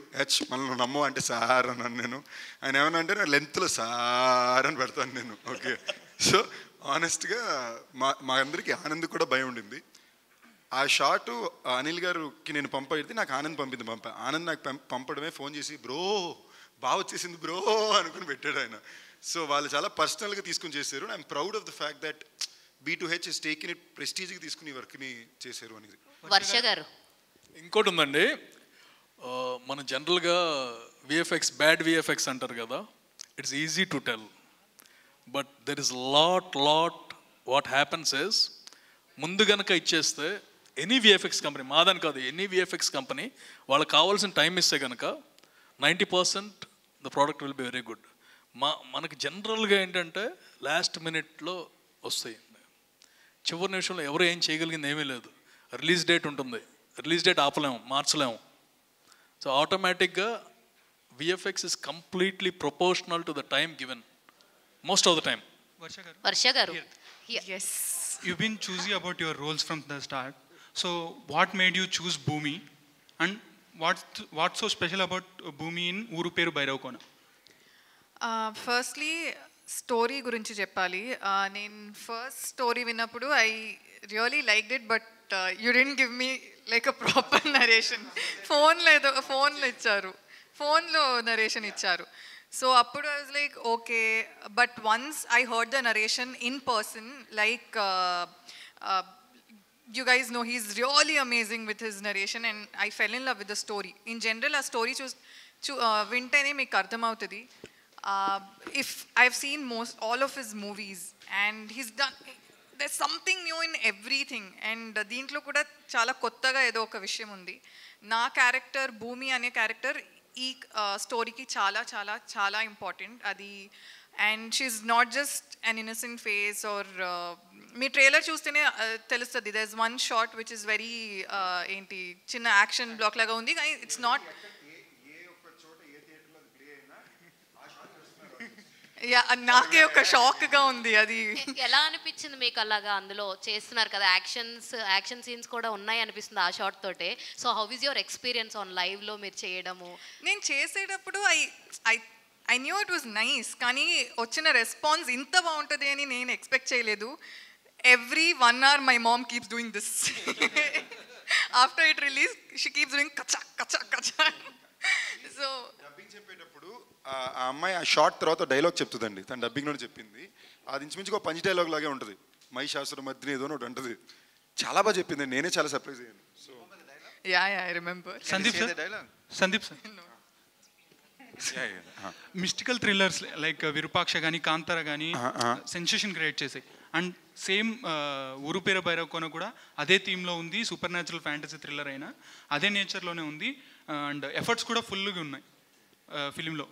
మనల్ని నమ్మవు అంటే సార్ అన్నాను నేను. ఆయన ఏమన్నా అంటే నా లెంత్లో సార్ అని పెడతాను నేను. ఓకే, సో ఆనెస్ట్గా మా అందరికీ ఆనంద్ కూడా భయం ఉండింది. ఆ షార్టు అనిల్ గారికి నేను పంపడితే నాకు ఆనంద్ ఆనంద్ నాకు పంపడమే ఫోన్ చేసి, బ్రో బాగా వచ్చేసింది బ్రో అనుకుని పెట్టాడు ఆయన. సో వాళ్ళు చాలా పర్సనల్గా తీసుకుని చేశారు. I'm proud of the fact that B2H is taken it ప్రెస్టీజ్గా తీసుకుని వర్క్ని చేశారు అనేది. వర్ష గారు, ఇంకోటి ఉందండి, మన జనరల్గా విఎఫ్ఎక్స్ బ్యాడ్ విఎఫ్ఎక్స్ అంటారు కదా, it's easy to tell, but there is lot what happens is, ముందు గనక ఇచ్చేస్తే ఎనీ విఎఫ్ఎక్స్ కంపెనీ, మాదని కాదు, ఎనీ విఎఫ్ఎక్స్ కంపెనీ వాళ్ళకి కావాల్సిన టైం ఇస్తే కనుక 90% the product will be very good. మనకి జనరల్గా ఏంటంటే లాస్ట్ మినిట్లో వస్తాయి, చివరి నిమిషంలో ఎవరు ఏం చేయగలిగింది ఏమీ లేదు. రిలీజ్ డేట్ ఉంటుంది, రిలీజ్ డేట్ ఆపలేము, మార్చలేము. సో ఆటోమేటిక్గా VFX is completely proportional to the time given most of the time. Varsha garu, yes, you've been choosy about your roles from the start. So what made you choose Bhumi, and what's so special about Bhumi in Uru Peru Bairavkona? Firstly, story గురించి చెప్పాలి. నేను first story విన్నప్పుడు I really liked it, but you didn't give me like a proper narration. ఫోన్లో ఇచ్చారు, ఫోన్లో narration ఇచ్చారు. So అప్పుడు I was like okay, but once I heard the narration in person, like you guys know he's really amazing with his narration, and I fell in love with the story. In general, a story vintene meeku ardham avutadi. If I've seen all of his movies, and he's done, there's something new in everything, and deentlo kuda chaala kottaga edo oka vishayam undi. Na character Bhumi ane character ee story ki chaala chaala chaala important adi. And she's not just an innocent face, or మీ trailer చూస్తేనే తెలుస్తుంది. There is one shot which is very ఏంటి చిన్న action block లాగా ఉంది, కానీ it's not. నాకే ఒక షాక్గా ఉంది అది. ఎలా అనిపించింది మీకు అలాగా అందులో చేస్తున్నారు కదా, యాక్షన్ సీన్స్ కూడా ఉన్నాయి అనిపిస్తుంది ఆ షాట్ తోటే. So how is your experience on లైవ్లో మీరు చేయడము? నేను చేసేటప్పుడు I knew it was nice, కానీ వచ్చిన రెస్పాన్స్ ఇంత బాగుంటుంది అని నేను ఎక్స్పెక్ట్ చేయలేదు. Every 1 hour my mom keeps doing this. After it released, she keeps doing kacha kacha kacha. So dubbing చెప్పేటప్పుడు ఆ అమ్మాయి ఆ షార్ట్ తర్వాత డైలాగ్ చెప్తుందండి, తను డబ్బింగ్లో చెప్పింది. అది ఇంచుమించుగా ఒక పంచ్ డైలాగ్ లాగే ఉంటుంది. మహిషాసుర మధ్యన ఏదో ఒకటి ఉంటుంది. చాలా బాగా చెప్పింది, నేనే చాలా సర్ప్రైజ్ అయ్యాను. So I remember. Sandeep sir mystical thrillers like Virupaksha కానీ కాంతార కానీ సెన్సేషన్ క్రియేట్ చేసాయి. అండ్ సేమ్ ఊరుపేర భైరవకోన కూడా అదే థీమ్లో ఉంది. సూపర్ న్యాచురల్ ఫ్యాంటసీ థ్రిల్లర్ అయినా అదే నేచర్లోనే ఉంది. అండ్ ఎఫర్ట్స్ కూడా ఫుల్గా ఉన్నాయి ఫిలింలో.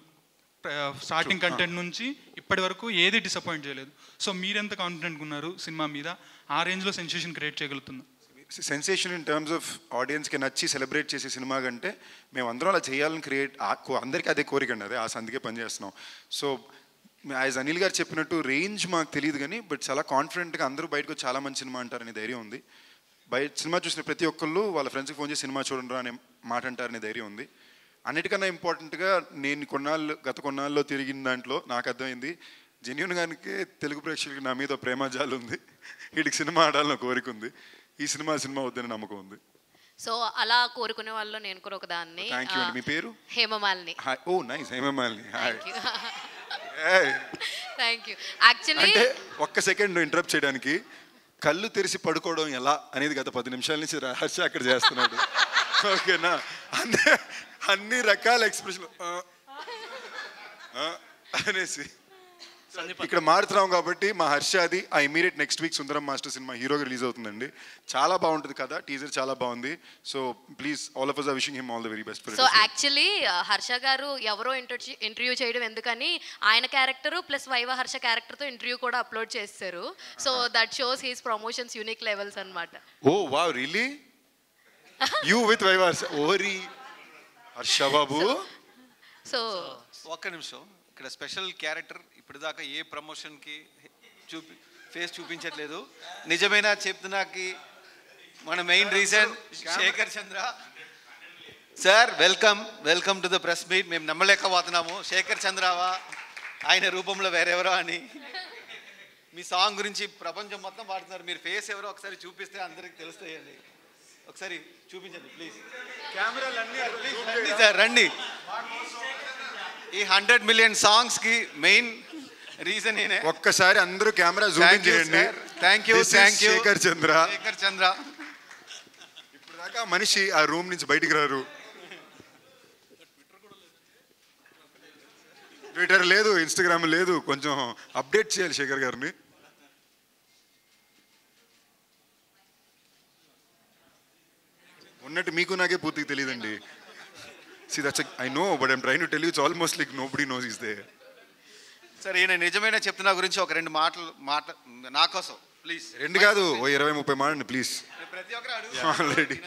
స్టార్టింగ్ కంటెంట్ నుంచి ఇప్పటి వరకు ఏది డిసప్పాయింట్ చేయలేదు. సో మీరెంత కాన్ఫిడెంట్గా ఉన్నారు సినిమా మీద? ఆ రేంజ్లో సెన్సేషన్ క్రియేట్ చేయగలుగుతున్నాం. సెన్సేషన్ ఇన్ టర్మ్స్ ఆఫ్ ఆడియన్స్కి నచ్చి సెలబ్రేట్ చేసే సినిమా కంటే మేము అందరం అలా చేయాలని అందరికీ అదే కోరిక అండి, అదే ఆ సందికే పనిచేస్తున్నాం. సో యాజ్ అనిల్ గారు చెప్పినట్టు రేంజ్ మాకు తెలియదు కానీ బట్ చాలా కాన్ఫిడెంట్గా అందరూ బయటకు చాలా మంచి సినిమా అంటారనే ధైర్యం ఉంది. బయట సినిమా చూసిన ప్రతి ఒక్కళ్ళు వాళ్ళ ఫ్రెండ్స్కి ఫోన్ చేసి సినిమా చూడండి అనే మాట అంటారనే ధైర్యం ఉంది. అన్నిటికన్నా ఇంపార్టెంట్గా నేను గత కొన్నాళ్ళలో తిరిగిన దాంట్లో నాకు అర్థమైంది, జెన్యూన్గానికే తెలుగు ప్రేక్షకులకి నా మీద ప్రేమజాలు ఉంది. వీటికి సినిమా ఆడాలని కోరిక ఉంది. ఈ సినిమా వద్దని నమ్మకం ఉంది. సో అలా కోరుకునే వాళ్ళు నేను కూడా ఒకదాన్ని. థ్యాంక్ యూ అండి. మీ పేరు? Hemamalini. Oh nice, Hemamalini. Thank you. Actually అంటే ఒక్క సెకండ్ ఇంటరప్ట్ చేయడానికి, కళ్ళు తెరిచి పడుకోవడం ఎలా అనేది గత 10 నిమిషాల నుంచి హర్ష అక్కడ చేస్తున్నాడు. ఓకేనా? అన్ని రకాల ఎక్స్ప్రెషన్ అనేసి ఇక్కడ మారుతున్నాం కాబట్టి మా హర్షాది ఆ immediate next week Sundaram master సినిమా హీరోగా రిలీజ్ అవుతుందండి. చాలా బాగుంటుంది కదా, టీజర్ చాలా బాగుంది. So please all of us are wishing him all the very best. So actually Harsha garu ఎవరో ఇంటర్వ్యూ చేయడం ఎందుకని ఆయన క్యారెక్టర్ ప్లస్ వైవ హర్ష క్యారెక్టర్తో ఇంటర్వ్యూ కూడా అప్లోడ్ చేస్తారు. So that shows his promotions unique levels అన్నమాట. Oh wow, really? You with Viva Harsha? ఓరి హర్ష బాబు. So ఒక్క నిమిషం, ఇక్కడ స్పెషల్ క్యారెక్టర్ ఇప్పటిదాకా ఏ ప్రమోషన్కి ఫేస్ చూపించట్లేదు. నిజమైన చెప్తున్నాకి మన main reason Shekhar Chandra sir. Welcome to the press meet. మేము నమ్మలేకపోతున్నాము శేఖర్ చంద్రవా ఆయన రూపంలో వేరెవరో అని. మీ సాంగ్ గురించి ప్రపంచం మొత్తం పాడుతున్నారు, మీరు ఫేస్ ఎవరో ఒకసారి చూపిస్తే అందరికి తెలుస్తాయండి. ఒకసారి చూపించండి ప్లీజ్. కెమెరాలు అన్నీ సార్ రండి. ఈ 100 million సాంగ్స్ కి మెయిన్ రీజన్ ఏనే. ఒక్కసారి అందరూ కెమెరా జూమ్ చేయండి. థ్యాంక్ యూ శేఖర్ చంద్ర. ఇప్పుడు దాకా మనిషి ఆ రూమ్ నుంచి బయటికి రారు. ట్విట్టర్ లేదు, ఇన్స్టాగ్రామ్ లేదు, కొంచెం అప్డేట్ చేయాలి శేఖర్ గారిని. ఉన్నట్టు మీకు నాకే పూర్తిగా తెలియదండి. See, I know, but I'm trying to tell you, it's almost like nobody knows he's there. సరే, ఈయన నిజమైన చెప్తున్నా గురించి ఒక 2 మాటలు నా కోసం ప్లీజ్. 2 కాదు, 20-30 మాటండి ప్లీజ్. ప్రతి ఒక్కరు ఆల్రెడీ.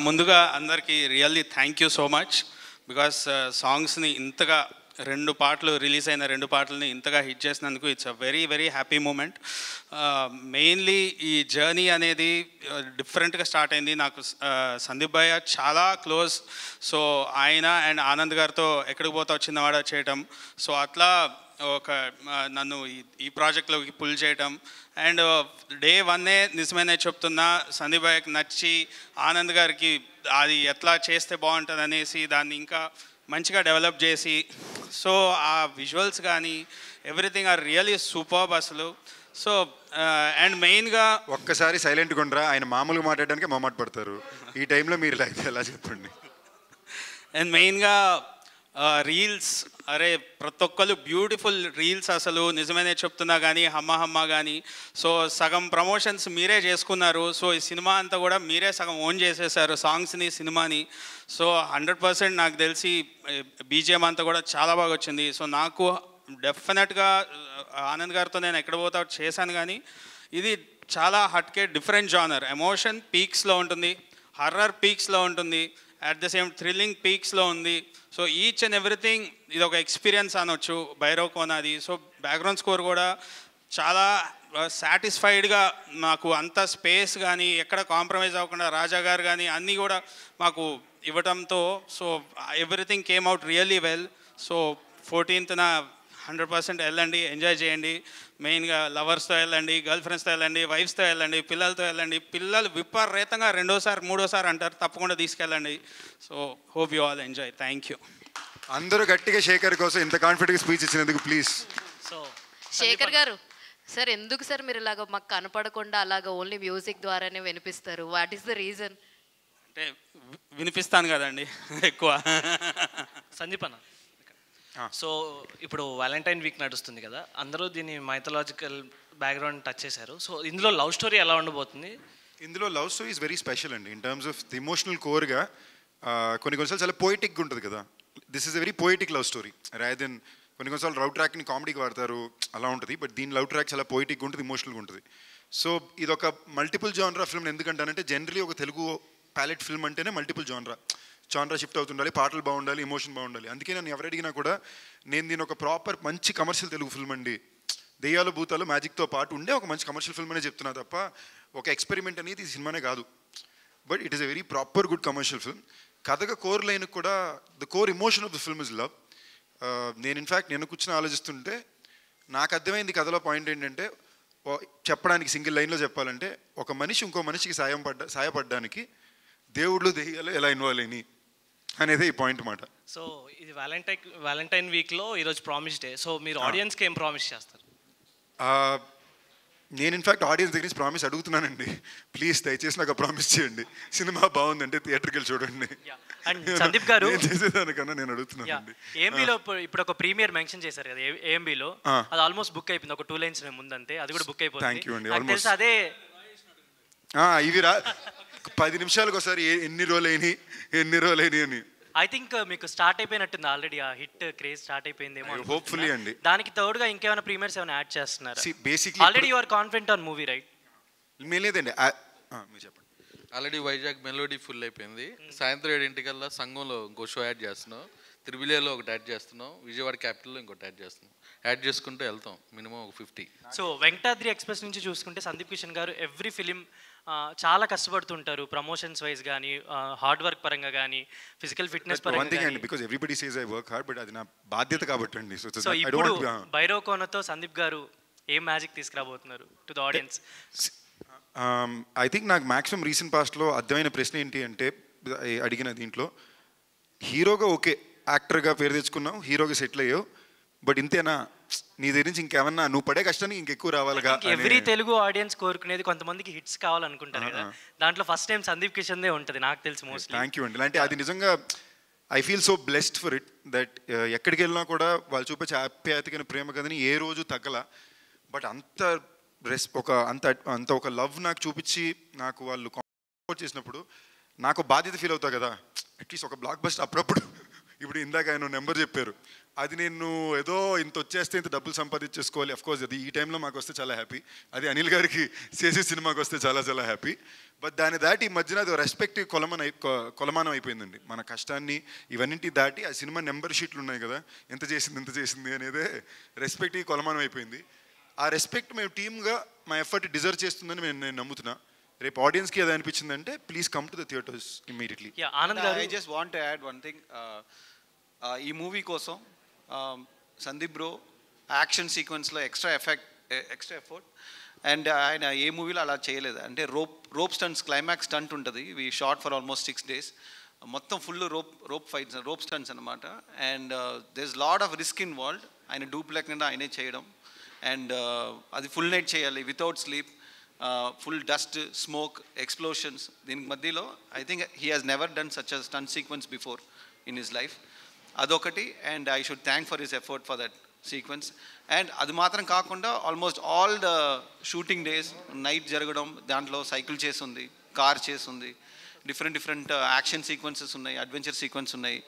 ముందుగా అందరికీ really thank you so much. Because సాంగ్స్ని ఇంతగా రిలీజ్ అయిన 2 పాటలని ఇంతగా హిట్ చేసినందుకు it's a very very happy moment. Mainly ఈ జర్నీ అనేది డిఫరెంట్గా స్టార్ట్ అయింది. నాకు సందీప్ భయ్య చాలా క్లోజ్. సో ఆయన అండ్ ఆనంద్ గారితో ఎక్కడికి పోతా చిన్నవాడ చేయటం, సో అట్లా నన్ను ఈ ప్రాజెక్ట్లోకి పుల్ చేయటం. అండ్ డే 1 నిజమేనే చెప్తున్నా, సందీప్ భయ్యకి నచ్చి ఆనంద్ గారికి అది ఎట్లా చేస్తే బాగుంటుంది అనేసి దాన్ని ఇంకా మంచిగా డెవలప్ చేసి, సో ఆ విజువల్స్ కానీ ఎవ్రీథింగ్ ఆర్ రియలీ సూపర్బ్ అసలు. సో అండ్ మెయిన్గా ఒక్కసారి సైలెంట్గా ఉండరా, ఆయన మామూలుగా మాట్లాడడానికి మొహమాట పడతారు. ఈ టైంలో మీరు ఎలా చెప్పండి. అండ్ మెయిన్గా రీల్స్, అరే ప్రతి ఒక్కరు బ్యూటిఫుల్ రీల్స్ అసలు నిజమేనే చెప్తున్నా కానీ హమ్మ కానీ. సో సగం ప్రమోషన్స్ మీరే చేసుకున్నారు. సో ఈ సినిమా అంతా కూడా మీరే సగం ఓన్ చేసేసారు, సాంగ్స్ని, సినిమాని. సో 100% నాకు తెలిసి బీజిఎం అంతా కూడా చాలా బాగా వచ్చింది. సో నాకు డెఫినెట్గా ఆనంద్ గారితో నేను ఎక్కడ పోతా చేశాను, కానీ ఇది చాలా హట్కే డిఫరెంట్ జానర్. ఎమోషన్ పీక్స్లో ఉంటుంది, హర్రర్ పీక్స్లో ఉంటుంది, అట్ ద సేమ్ థ్రిల్లింగ్ పీక్స్లో ఉంది. సో ఈచ్ అండ్ ఎవ్రీథింగ్ ఇది ఒక ఎక్స్పీరియన్స్ అనొచ్చు భైరవ్ కోనాది. సో బ్యాక్గ్రౌండ్ స్కోర్ కూడా చాలా సాటిస్ఫైడ్గా నాకు అంత స్పేస్ కానీ ఎక్కడ కాంప్రమైజ్ అవ్వకుండా రాజా గారు కానీ అన్నీ కూడా మాకు ఇవ్వడంతో so everything came out really well. So 14th 100% వెళ్ళండి, ఎంజాయ్ చేయండి. మెయిన్గా లవర్స్తో వెళ్ళండి, గర్ల్ ఫ్రెండ్స్తో వెళ్ళండి, వైఫ్స్తో వెళ్ళండి, పిల్లలతో వెళ్ళండి. పిల్లలు విపరీతంగా 2వ సారి 3వ సారి అంటారు, తప్పకుండా తీసుకెళ్ళండి. So hope you all enjoy. Thank you. అందరూ గట్టిగా శేఖర్ కోసం ఇంత కాన్ఫిడెంట్గా స్పీచ్ ఇచ్చినందుకు ప్లీజ్. సో శేఖర్ గారు సార్, ఎందుకు సార్ మీరు ఇలాగ మాకు కనపడకుండా అలాగ ఓన్లీ మ్యూజిక్ ద్వారానే వినిపిస్తారు? What is the reason? అంటే వినిపిస్తాను కదండి ఎక్కువ. సందీప్ అన్న, సో ఇప్పుడు వ్యాలంటైన్ వీక్ నడుస్తుంది కదా, అందరూ దీన్ని మైథలాజికల్ బ్యాక్గ్రౌండ్ టచ్ చేశారు. సో ఇందులో లవ్ స్టోరీ ఎలా ఉండబోతుంది? ఇందులో love story is very special అండి. In terms of the emotional కోర్గా కొన్నిసార్లు చాలా పోయిటిక్గా ఉంటుంది కదా. This is a very poetic love story rather than కొన్నిసార్లు లవ్ ట్రాక్ని కామెడీకి వాడతారు, అలా ఉంటుంది. బట్ దీని లవ్ ట్రాక్ చాలా పోయిటిక్గా ఉంటుంది, ఎమోషనల్గా ఉంటుంది. సో ఇది ఒక మల్టిపుల్ జానరా ఫిల్మ్. ఎందుకంటానంటే జనరలీ ఒక తెలుగు ప్యాలెట్ ఫిల్మ్ అంటేనే మల్టిపుల్ జానరా షిఫ్ట్ అవుతుండాలి, పాటలు బాగుండాలి, ఎమోషన్ బాగుండాలి. అందుకే నన్ను ఎవరు అడిగినా కూడా నేను దీని ఒక ప్రాపర్ మంచి కమర్షియల్ తెలుగు ఫిల్మ్ అండి, దెయ్యాలు భూతాలు మ్యాజిక్తో పాటు ఉండే ఒక మంచి కమర్షియల్ ఫిల్మ్ అనే చెప్తున్నా తప్ప ఒక ఎక్స్పెరిమెంట్ అనేది ఈ సినిమానే కాదు. But it is a very proper good commercial film. కథగా కోర్ లైన్ కూడా the core emotion of the film is love. నేను ఇన్ఫ్యాక్ట్ నేను కూర్చొని ఆలోచిస్తుంటే నాకు అర్థమైంది కథలో పాయింట్ ఏంటంటే, చెప్పడానికి సింగిల్ లైన్లో చెప్పాలంటే, ఒక మనిషి ఇంకో మనిషికి సాయపడడానికి దేవుళ్ళు దెయ్యాలు ఎలా ఇన్వాల్వ్ అయినాయి అనేది ఈ పాయింట్ మాట. సో ఇది వ్యాలంటైన్ వీక్లో ఈరోజు ప్రామిస్ డే. సో మీరు ఆడియన్స్కి ఏం ప్రామిస్ చేస్తారు? నేను ఇన్ఫ్యాక్ట్ ఆడియన్స్ దగ్గర నుంచి ప్రామిస్ అడుగుతున్నానండి. ప్లీజ్ దయచేసి నాకు ప్రామిస్ చేయండి, సినిమా బాగుందంటే థియేటర్కి వెళ్ళి చూడండి. అండ్ సందీప్ గారు చేసేదానికన్నా నేను అడుగుతున్నానండి. ఏఎంబీలో ఇప్పుడు ఒక ప్రీమియర్ మెన్షన్ చేశారు కదా ఏఎంబీలో, అది ఆల్మోస్ట్ బుక్ అయిపోయింది. ఒక 2 lines ముందంతే, అది కూడా బుక్ అయిపోయింది. థ్యాంక్ యూ అండి. నాకు తెలుసు అదే ఇవి 10 నిమిషాలకు ఒకసారి ఎన్ని రోజులైనాయి అని. ఐ థింక్ మీకు స్టార్ట్ అయిపోయినట్టుంది ఆల్రెడీ, ఆ హిట్ క్రేజ్ స్టార్ట్ అయిపోయిందేమో. హోప్ఫుల్లీ అండి. దానికి తోడుగా ఇంకేమైనా ప్రీమియర్స్ ఏమైనా యాడ్ చేస్తున్నారు? Basically already you are confident on movie right? లేదండి, మీరు చెప్పండి. ఆల్రెడీ వైజాగ్ మెలోడీ ఫుల్ అయిపోయింది. సాయంత్రం 7 సంఘంలో ఇంకో షో యాడ్ చేస్తున్నాం, తిరువిలేలో ఒకటి యాడ్ చేస్తున్నాం, విజయవాడ క్యాపిటల్లో ఇంకోటి యాడ్ చేస్తున్నాం. యాడ్ చేసుకుంటూ వెళ్తాం మినిమం ఒక 50. సో వెంకటాద్రి ఎక్స్ప్రెస్ నుంచి చూసుకుంటే సందీప్ కిషన్ గారు ఎవ్రీ ఫిలిం చాలా కష్టపడుతుంటారు, ప్రమోషన్స్ వైజ్ కానీ, హార్డ్ వర్క్ పరంగా కానీ, ఫిజికల్ ఫిట్నెస్ పరంగా కానీ. Because everybody says I work hard, but అది నా బాధ్యత కాబట్టి అండి. సో ఇప్పుడు భైరవ్ కోనతో సందీప్ గారు ఏం మ్యాజిక్ తీసుకురాబోతున్నారు to the audience? I think నాకు మ్యాక్సిమం రీసెంట్ పాస్ట్లో అర్థమైన ప్రశ్న ఏంటి అంటే, అడిగిన దీంట్లో హీరోగా ఓకే, యాక్టర్గా పేరు తెచ్చుకున్నావు, హీరోగా సెటిల్ అయ్యావు, బట్ ఇంతేనా, నీ దగ్గర నుంచి ఇంకేమన్నా నువ్వు పడే కష్టానికి ఇంకెక్కువ రావాలిగా? ఎవ్రీ తెలుగు ఆడియన్స్ కోరుకునేది కొంతమందికి హిట్స్ కావాలనుకుంటారు కదా, దాంట్లో ఫస్ట్ టైం సందీప్ కిషన్దే ఉంటుంది నాకు తెలిసి మోస్ట్లీ. థ్యాంక్ యూ అండి. అంటే అది నిజంగా I feel so blessed for it that ఎక్కడికి వెళ్ళినా కూడా వాళ్ళు చూపించే ఆప్యాయతకైన ప్రేమ కదని ఏ రోజు తగ్గల. బట్ అంత ఒక లవ్ నాకు చూపించి నాకు వాళ్ళు సపోర్ట్ చేసినప్పుడు నాకు బాధ్యత ఫీల్ అవుతా కదా. అట్లీస్ట్ ఒక బ్లాక్ బస్టర్ అప్పుడప్పుడు ఇప్పుడు ఇందాక ఆయన నెంబర్ చెప్పారు, అది నేను ఏదో ఇంత వచ్చేస్తే ఇంత డబ్బులు సంపాదించేసుకోవాలి. అఫ్కోర్స్ అది ఈ టైంలో మాకు వస్తే చాలా హ్యాపీ, అది అనిల్ గారికి చేసే సినిమాకి వస్తే చాలా చాలా హ్యాపీ. బట్ దాన్ని దాటి ఈ మధ్యన అది రెస్పెక్ట్ కొలమానం అయిపోయిందండి. మన కష్టాన్ని ఇవన్నింటి దాటి ఆ సినిమా నెంబర్ షీట్లు ఉన్నాయి కదా, ఎంత చేసింది అనేదే రెస్పెక్ట్ కొలమానం అయిపోయింది. ఆ రెస్పెక్ట్ మేము టీమ్గా మా ఎఫర్ట్ డిజర్వ్ చేస్తుందని నేను నమ్ముతున్నా. రేపు ఆడియన్స్కి అది అనిపించిందంటే please come to the theatres immediately. I just want to add one thing. ఈ మూవీ కోసం సందీప్ బ్రో యాక్షన్ సీక్వెన్స్లో ఎక్స్ట్రా ఎఫర్ట్, అండ్ ఆయన ఏ మూవీలో అలా చేయలేదు. అంటే రోప్ స్టంట్స్, క్లైమాక్స్ స్టంట్ ఉంటుంది, we shot for almost 6 days. మొత్తం full rope fights, rope stunts అనమాట. And there is lot of risk involved. ఆయన డూప్ లేకుండా ఆయనే చేయడం, అండ్ అది ఫుల్ నైట్ చేయాలి without sleep, full dust, smoke, explosions. దీనికి మధ్యలో I think he has never done such a stunt sequence before in his life. అదొకటి, and I should thank for his effort for that sequence. And అది మాత్రం కాకుండా almost all the shooting days night జరగడం, దాంట్లో cycle చేసి ఉంది, car చేసి ఉంది, డిఫరెంట్ యాక్షన్ సీక్వెన్సెస్ ఉన్నాయి, అడ్వెంచర్ సీక్వెన్స్ ఉన్నాయి.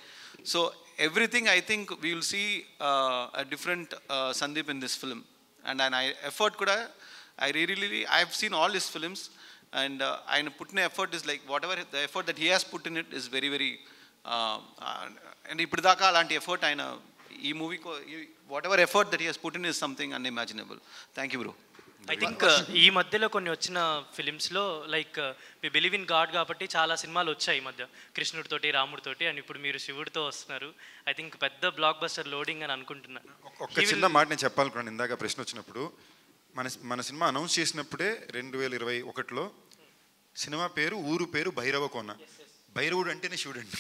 So everything I think we will see a different Sandeep in this film. And ఆయన ఎఫర్ట్ కూడా I have seen all his films, and ఆయన పుట్టిన effort is like whatever the effort that he has put in it is very very, and ఇప్పుడు దాకా అలాంటి effort ఆయన ఈ మూవీకి whatever effort that he has put in is something unimaginable. Thank you bro. I think ఈ మధ్యలో కొన్ని వచ్చిన ఫిలిమ్స్లో like me believe in God కాబట్టి చాలా సినిమాలు వచ్చాయి ఈ మధ్య, కృష్ణుడితోటి, రాముడితోటి, అండ్ ఇప్పుడు మీరు శివుడితో వస్తున్నారు. ఐ థింక్ పెద్ద బ్లాక్ బస్టర్ లోడింగ్ అని అనుకుంటున్నాను. ఒక చిన్న మాట నేను చెప్పాలనుకున్నాను ఇందాక ప్రశ్న వచ్చినప్పుడు. మన సినిమా అనౌన్స్ చేసినప్పుడే 2021లో సినిమా పేరు, ఊరు పేరు భైరవకోన. భైరవుడు అంటేనే శివుడు అండి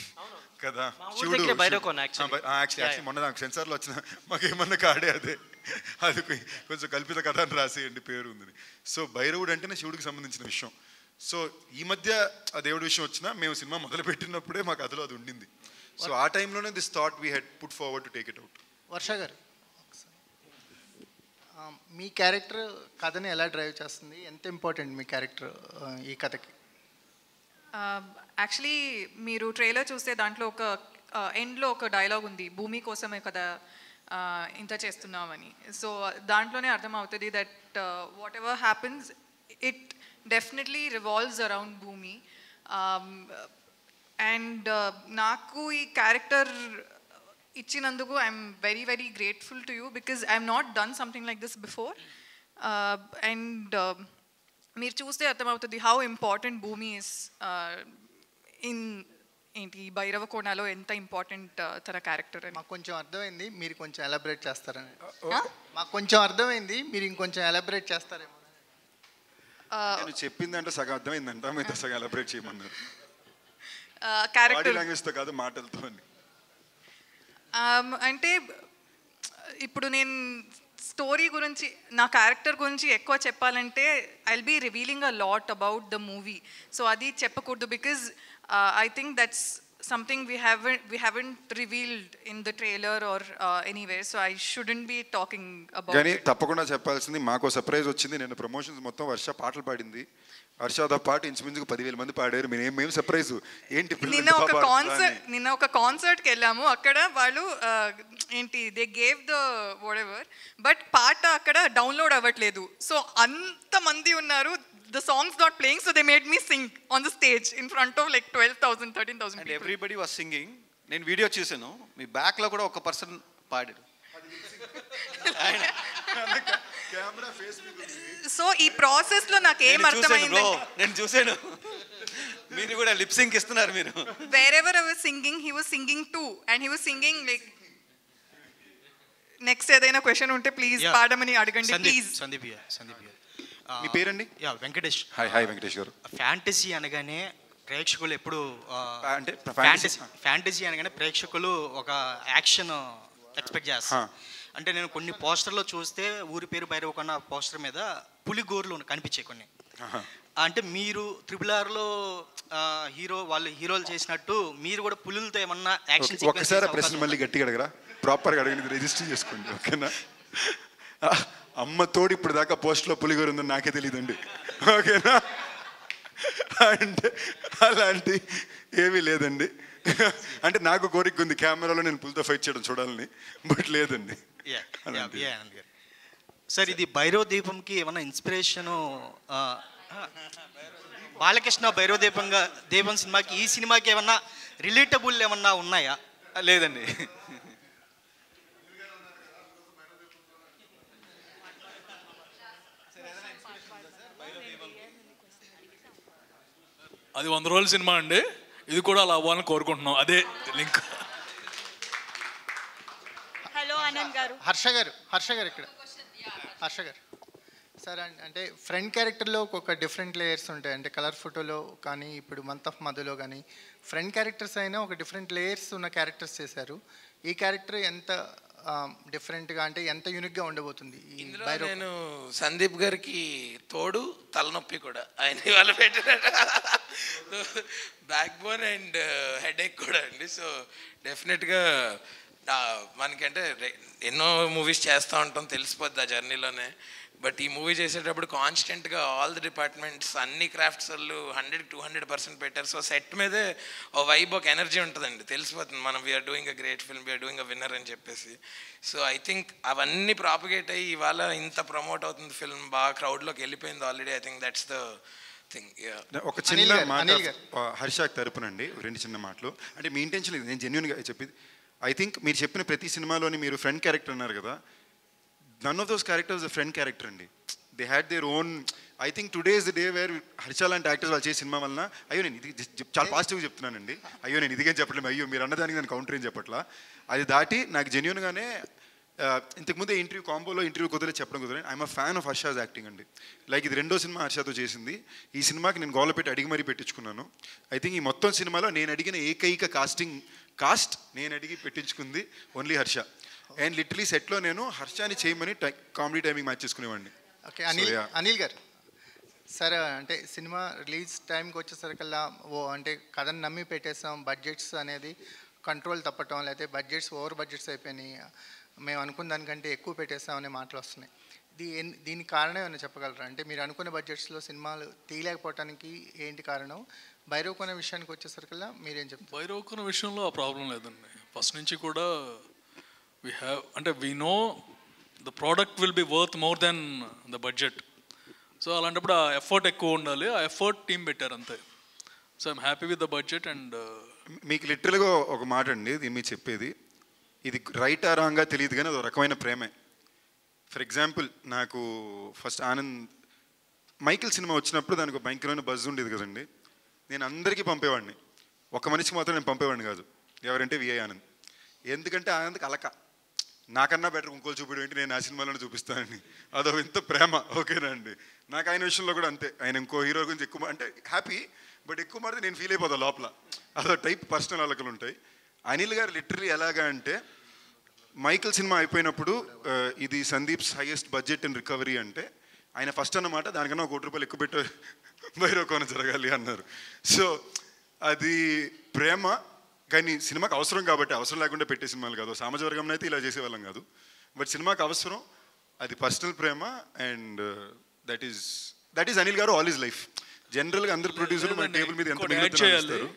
కదా, శివుడు. యాక్చువల్లీ మొన్న నాకు సెన్సార్లో వచ్చిన మాకేమన్నా కాడే అది కొంచెం కల్పిత కథ అని రాసేయండి పేరు ఉంది. సో భైరవుడు అంటేనే శివుడికి సంబంధించిన విషయం. సో ఈ మధ్య ఆ దేవుడి విషయం వచ్చినా మేము సినిమా మొదలు పెట్టినప్పుడే మా కథలో అది ఉండింది. సో ఆ టైంలోనే this thought we had put forward to take it out. Varsha గారు, మీ క్యారెక్టర్ కథని ఎలా డ్రైవ్ చేస్తుంది, ఎంత ఇంపార్టెంట్ మీ క్యారెక్టర్ ఈ కథకి? యాక్చువల్లీ మీరు ట్రైలర్ చూస్తే దాంట్లో ఒక ఎండ్లో ఒక డైలాగ్ ఉంది, భూమి కోసమే కదా ఇంత చేస్తున్నామని. సో దాంట్లోనే అర్థమవుతుంది that what ever happens it definitely revolves around భూమి. అండ్ నాకు ఈ క్యారెక్టర్ ఇచ్చినందుకు I'm very very grateful to you because I'm not done something like this before. And మీరు చూస్తే అర్థమవుతుంది హౌ ఇంపార్టెంట్ భూమి ఇస్ ఇన్ ఏంటి భైరవకోనలో ఎంత ఇంపార్టెంట్ తన క్యారెక్టర్ అని. మాకు కొంచెం అర్థమైంది, మీరు కొంచెం ఎలాబరేట్ చేస్తారని. మాకు కొంచెం అర్థమైంది, మీరు ఇంకొంచెం ఎలాబరేట్ చేస్తారేమో. నేను చెప్పిందంటే సగం అర్థమైందంట, మీతో సగం ఎలాబరేట్ చేయమన్నారు. క్యారెక్టర్ బాడీ లాంగ్వేజ్తో కాదు, మాటలతో అని. అంటే ఇప్పుడు నేను స్టోరీ గురించి, నా క్యారెక్టర్ గురించి ఎక్కువ చెప్పాలంటే I will be revealing a lot about the movie. So అది చెప్పకూడదు because I think that's something we haven't revealed in the trailer or anywhere, so I shouldn't be talking about కానీ తప్పకుండా చెప్పాల్సింది, మాకు సర్ప్రైజ్ వచ్చింది. నేను ప్రమోషన్స్ మొత్తం వర్ష పాటలు పాడింది, వర్షతో పాటు ఇంచుమించుకు 10,000 మంది పాడారు. మేము సర్ప్రైజ్ ఏంటి, నిన్న ఒక కాన్సర్ట్కి వెళ్ళాము, అక్కడ వాళ్ళు ఏంటి they gave the what ever, but పాట అక్కడ డౌన్లోడ్ అవ్వట్లేదు. సో అంతమంది ఉన్నారు, the song's not playing, so they made me sing on the stage in front of like 12,000 13,000 people, and everybody was singing. నేను వీడియో చూసాను, మీ బ్యాక్ లో కూడా ఒక పర్సన్ పాడాడు. సో ఈ ప్రాసెస్ లో నాకు ఏం అర్థమైంది, నేను చూసాను మీరు కూడా లిప్ సింక్ ఇస్తున్నారు. మీరు wherever I was singing he was singing too, and he was singing like next ఏదైనా క్వశ్చన్ ఉంటే ప్లీజ్ పాడమని అడగండి ప్లీజ్. సందీప్ మీ పేరండి? వెంకటేష్. హాయ్ వెంకటేష్ గారు. ఫ్యాంటసీ అనగానే ప్రేక్షకులు ఎప్పుడు అంటే ఫ్యాంటసీ అనగానే ప్రేక్షకులు ఒక యాక్షన్ ఎక్స్పెక్ట్ చేస్తారు. అంటే నేను కొన్ని పోస్టర్లో చూస్తే ఊరి పేరు భైరవకొన్న పోస్టర్ మీద పులి గోర్లు కనిపించాయి కొన్ని. అంటే మీరు RRRలో వాళ్ళు హీరోలు చేసినట్టు మీరు కూడా పులులతో ఏమన్నా యాక్షన్ సీక్వెన్స్? ఒకసారి ప్రశ్న మళ్ళీ గట్టిగా అడగరా, ప్రాపర్గా అడగండి, రిజిస్టర్ చేసుకోండి ఓకేనా. అమ్మ తోడు ఇప్పుడు దాకా పోస్ట్లో పులిగోరు ఉందని నాకే తెలియదండి ఓకేనా. అంటే అలాంటి ఏమీ లేదండి. అంటే నాకు కోరిక ఉంది కెమెరాలో నేను పుల్తో ఫైట్ చేయడం చూడాలని, బట్ లేదండి. సార్ ఇది భైరవ దీపంకి ఏమన్నా ఇన్స్పిరేషను బాలకృష్ణ భైరవ దీపం సినిమాకి ఈ సినిమాకి ఏమన్నా రిలేటబుల్ ఏమన్నా ఉన్నాయా? లేదండి. అది 100 రోజుల సినిమా అండి, ఇది కూడా అలా అవ్వాలని కోరుకుంటున్నాం, అదే లింక్. హలో ఆనంద్ గారు. హర్ష గారు ఇక్కడ. హర్ష గారు సార్, అంటే ఫ్రంట్ క్యారెక్టర్లో ఒక డిఫరెంట్ లేయర్స్ ఉంటాయి. అంటే కలర్ ఫోటోలో కానీ ఇప్పుడు మంత్ ఆఫ్ మధులో కానీ ఫ్రంట్ క్యారెక్టర్స్ అయినా ఒక డిఫరెంట్ లేయర్స్ ఉన్న క్యారెక్టర్స్ చేశారు. ఈ క్యారెక్టర్ ఎంత డిఫరెంట్గా అంటే ఎంత యూనిక్గా ఉండబోతుంది? ఇందులో నేను సందీప్ గారికి తోడు తలనొప్పి కూడా ఆయన ఇవాళ పెట్టిన బ్యాక్ బోన్ అండ్ హెడేక్ కూడా అండి. సో డెఫినెట్గా మనకంటే ఎన్నో మూవీస్ చేస్తూ ఉంటాం, తెలిసిపోద్ది ఆ జర్నీలోనే. బట్ ఈ మూవీ చేసేటప్పుడు కాన్స్టెంట్గా ఆల్ ది డిపార్ట్మెంట్స్ అన్ని క్రాఫ్ట్స్ వాళ్ళు 100-200% పెట్టారు. సో సెట్ మీదే ఓ వైబ్, ఒక ఎనర్జీ ఉంటుందండి, తెలిసిపోతుంది మనం we're doing a great film, we're doing a winner అని చెప్పేసి. సో ఐ థింక్ అవన్నీ ప్రాపగేట్ అయ్యి ఇవాళ ఇంత ప్రమోట్ అవుతుంది ఫిల్మ్, బాగా క్రౌడ్లోకి వెళ్ళిపోయింది already. I think that's the thing. ఒక చిన్న మాట హర్షాక్ తరపునండి, 2 చిన్న మాటలు. అంటే మీ ఇంటెన్షన్ ఇది, నేను జెన్యున్గా చెప్పేది. ఐ థింక్ మీరు చెప్పిన ప్రతి సినిమాలోని మీరు ఫ్రెండ్ క్యారెక్టర్ అన్నారు కదా, none of those characters the friend character అండి. They had their own. I think today is the day where Harsha లాంటి యాక్టర్స్ వాళ్ళు చేసే సినిమా వలన, అయ్యో నేను ఇది చాలా పాజిటివ్గా చెప్తున్నానండి, అయ్యో నేను ఇదిగే చెప్పట్లేదు, అయ్యో మీరు అన్నదానికి నేను కౌంటర్ ఏం చెప్పట్లా, అది దాటి నాకు జెన్యున్గానే ఇంతకుముందే ఇంటర్వ్యూ కుదిరే చెప్పడం కుదిరే I'm a fan of Harsha's acting అండి. లైక్ ఇది 2వ సినిమా హర్షతో చేసింది. ఈ సినిమాకి నేను గోల పెట్టి అడిగి మరీ పెట్టించుకున్నాను. ఐ థింక్ ఈ మొత్తం సినిమాలో నేను అడిగిన ఏకైక కాస్ట్ నేను అడిగి పెట్టించుకుంది ఓన్లీ హర్ష. అండ్ లిటరలీ సెట్లో నేను హర్షాని చేయమని కామెడీ టైమింగ్ మ్యాచ్ చేసుకునేవాడిని. ఓకే, అనిల్ గారు సార్, అంటే సినిమా రిలీజ్ టైంకి వచ్చేసరికల్లా అంటే కథను నమ్మి పెట్టేసాం, బడ్జెట్స్ అనేది కంట్రోల్ తప్పటం, లేకపోతే బడ్జెట్స్ ఓవర్ బడ్జెట్స్ అయిపోయినాయి, మేము అనుకున్న దానికంటే ఎక్కువ పెట్టేస్తాం అనే మాటలు వస్తున్నాయి. దీనికి కారణం ఏమైనా చెప్పగలరా? అంటే మీరు అనుకున్న బడ్జెట్స్లో సినిమాలు తీయలేకపోవటానికి ఏంటి కారణం? భైరవకోన విషయానికి వచ్చేసరికల్లా మీరేం చెప్తారు? భైరవకోన విషయంలో ఆ ప్రాబ్లం లేదండి, ఫస్ట్ నుంచి కూడా అంటే we know the product will be worth more than the budget. So అలాంటప్పుడు ఆ ఎఫర్ట్ ఎక్కువ ఉండాలి, ఆ ఎఫర్ట్ టీం పెట్టారు అంతే. So I'm happy with the budget. And మీకు లిటరల్గా ఒక మాట అండి, దీన్ని మీరు చెప్పేది ఇది రైట్ ఆ రాంగా తెలియదు కానీ అది ఒక రకమైన ప్రేమే. ఫర్ ఎగ్జాంపుల్ నాకు ఫస్ట్ మైకిల్ సినిమా వచ్చినప్పుడు దానికి ఒక భయంకరమైన బజ్ ఉండేది కదండి. నేను అందరికీ పంపేవాడిని, ఒక మనిషికి మాత్రం నేను పంపేవాడిని కాదు. ఎవరంటే విఐ ఆనంద్. ఎందుకంటే ఆనంద్కి అలక, నాకన్నా బెటర్ ఇంకోళ్ళు చూపించడం ఏంటి, నేను ఆ సినిమాలోనే చూపిస్తానని, అదో ఇంత ప్రేమ. ఓకేనా అండి, నాకు ఆయన విషయంలో కూడా అంతే. ఆయన ఇంకో హీరో గురించి ఎక్కువ అంటే హ్యాపీ, బట్ ఎక్కువ మాత్రం నేను ఫీల్ అయిపోతాను లోపల, అదో టైప్ పర్సనల్ అలకలు ఉంటాయి. అనిల్ గారు లిటరలీ ఎలాగా అంటే మైకిల్ సినిమా అయిపోయినప్పుడు ఇది Sandeep's highest budget and recovery అంటే ఆయన ఫస్ట్ అన్నమాట దానికన్నా ₹1 కోటి ఎక్కువ పెట్టి భైరవకోన జరగాలి అన్నారు. సో అది ప్రేమ, కానీ సినిమాకి అవసరం కాబట్టి, అవసరం లేకుండా పెట్టే సినిమాలు కాదు. సామాజ వర్గంలో అయితే ఇలా చేసేవాళ్ళం కాదు, బట్ సినిమాకి అవసరం, అది personal Prema. And that is Anil గారు ఆల్ ఈజ్ లైఫ్. జనరల్గా అందరు ప్రొడ్యూసర్లు మన టేబుల్ మీద ఎంత చేస్తారు,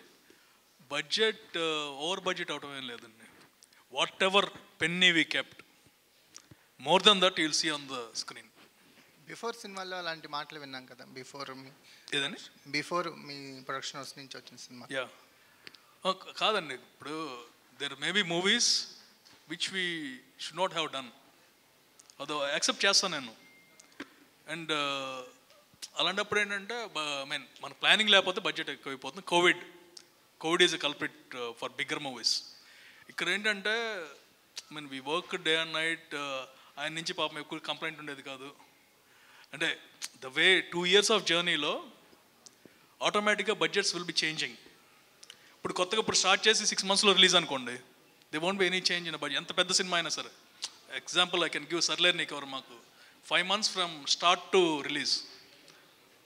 బడ్జెట్ ఓవర్ బడ్జెట్ అవటం ఏం లేదండి. Whatever penny we kept, more than that you'll see on the screen. Before సినిమాలో అలాంటి మాటలు విన్నాం కదా, బిఫోర్ మీ ప్రొడక్షన్ హౌస్ నుంచి వచ్చిన సినిమా. కాదండి, ఇప్పుడు there may be movies which we should not have done, అదో యాక్సెప్ట్ చేస్తాను నేను. అండ్ అలాంటప్పుడు ఏంటంటే మన ప్లానింగ్ లేకపోతే బడ్జెట్ ఎక్కువైపోతుంది. Covid is a culprit for bigger movies. ఇక్కడ ఏంటంటే we work day and night. ఆయన నుంచి పాపం ఎక్కువ కంప్లైంట్ ఉండేది కాదు. అంటే ద వే 2 years ఆఫ్ జర్నీలో ఆటోమేటిక్గా బడ్జెట్స్ విల్ బి చేంజింగ్. ఇప్పుడు కొత్తగా స్టార్ట్ చేసి 6 monthsలో రిలీజ్ అనుకోండి, they won't be any change in budget. ఎంత పెద్ద సినిమా అయినా సరే. Example I can give Sarileru Neekevvaru, మాకు 5 months from start to release.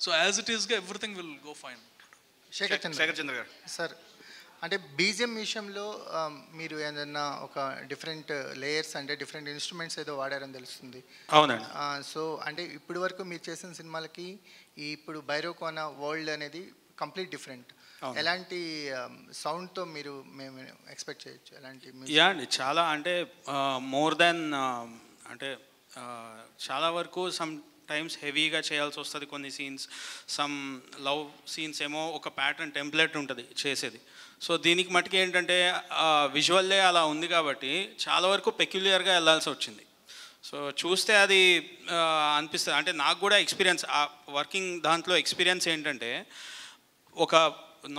So as it ఈస్గా everything will go fine. Shekhar Chandra గారు సార్, అంటే బీజిఎం విషయంలో మీరు ఏదన్నా ఒక డిఫరెంట్ లేయర్స్ అంటే డిఫరెంట్ ఇన్స్ట్రుమెంట్స్ ఏదో వాడారని తెలుస్తుంది. అవునండి. సో అంటే ఇప్పటి వరకు మీరు చేసిన సినిమాలకి ఇప్పుడు భైరవకోన వరల్డ్ అనేది కంప్లీట్ డిఫరెంట్. అవును. ఎలాంటి సౌండ్తో మీరు మేము ఎక్స్పెక్ట్ చేయొచ్చు? ఎలాంటి యా అండి, చాలా అంటే మోర్ దెన్ అంటే చాలా వరకు సమ్ టైమ్స్ హెవీగా చేయాల్సి వస్తుంది కొన్ని సీన్స్. సమ్ లవ్ సీన్స్ ఏమో ఒక ప్యాటర్న్ టెంప్లెట్ ఉంటుంది చేసేది. సో దీనికి మటుకు ఏంటంటే విజువల్లే అలా ఉంది కాబట్టి చాలా వరకు పెక్యులియర్గా వెళ్ళాల్సి వచ్చింది. సో చూస్తే అది అనిపిస్తుంది. అంటే నాకు కూడా ఎక్స్పీరియన్స్, ఆ వర్కింగ్ దాంట్లో ఎక్స్పీరియన్స్ ఏంటంటే ఒక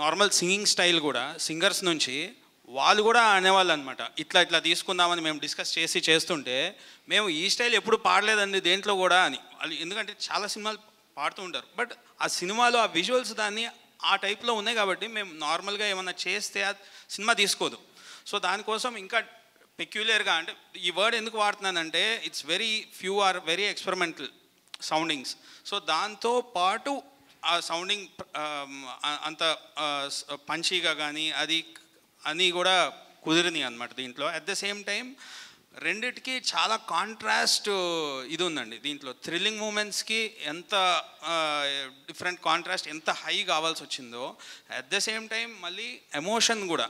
నార్మల్ సింగింగ్ స్టైల్ కూడా సింగర్స్ నుంచి వాళ్ళు కూడా అనేవాళ్ళు అనమాట, ఇట్లా ఇట్లా తీసుకుందామని మేము డిస్కస్ చేస్తుంటే మేము ఈ స్టైల్ ఎప్పుడు పాడలేదండి దేంట్లో కూడా అని. వాళ్ళు ఎందుకంటే చాలా సినిమాలు పాడుతూ ఉంటారు, బట్ ఆ సినిమాలో ఆ విజువల్స్ దాన్ని ఆ టైప్లో ఉన్నాయి కాబట్టి మేము నార్మల్గా ఏమన్నా చేస్తే ఆ సినిమా తీసుకోదు. సో దానికోసం ఇంకా పెక్యులర్గా, అంటే ఈ వర్డ్ ఎందుకు వాడుతున్నానంటే it's very few or very experimental soundings. So దాంతో పాటు ఆ సౌండింగ్ అంత పంచీగా కానీ అది అని కూడా కుదిరినాయి అనమాట దీంట్లో. అట్ ద సేమ్ టైం రెండిటికి చాలా కాంట్రాస్ట్ ఇది ఉందండి దీంట్లో. థ్రిల్లింగ్ మూమెంట్స్కి ఎంత డిఫరెంట్ కాంట్రాస్ట్, ఎంత హై కావాల్సి వచ్చిందో, అట్ ద సేమ్ టైం మళ్ళీ ఎమోషన్ కూడా.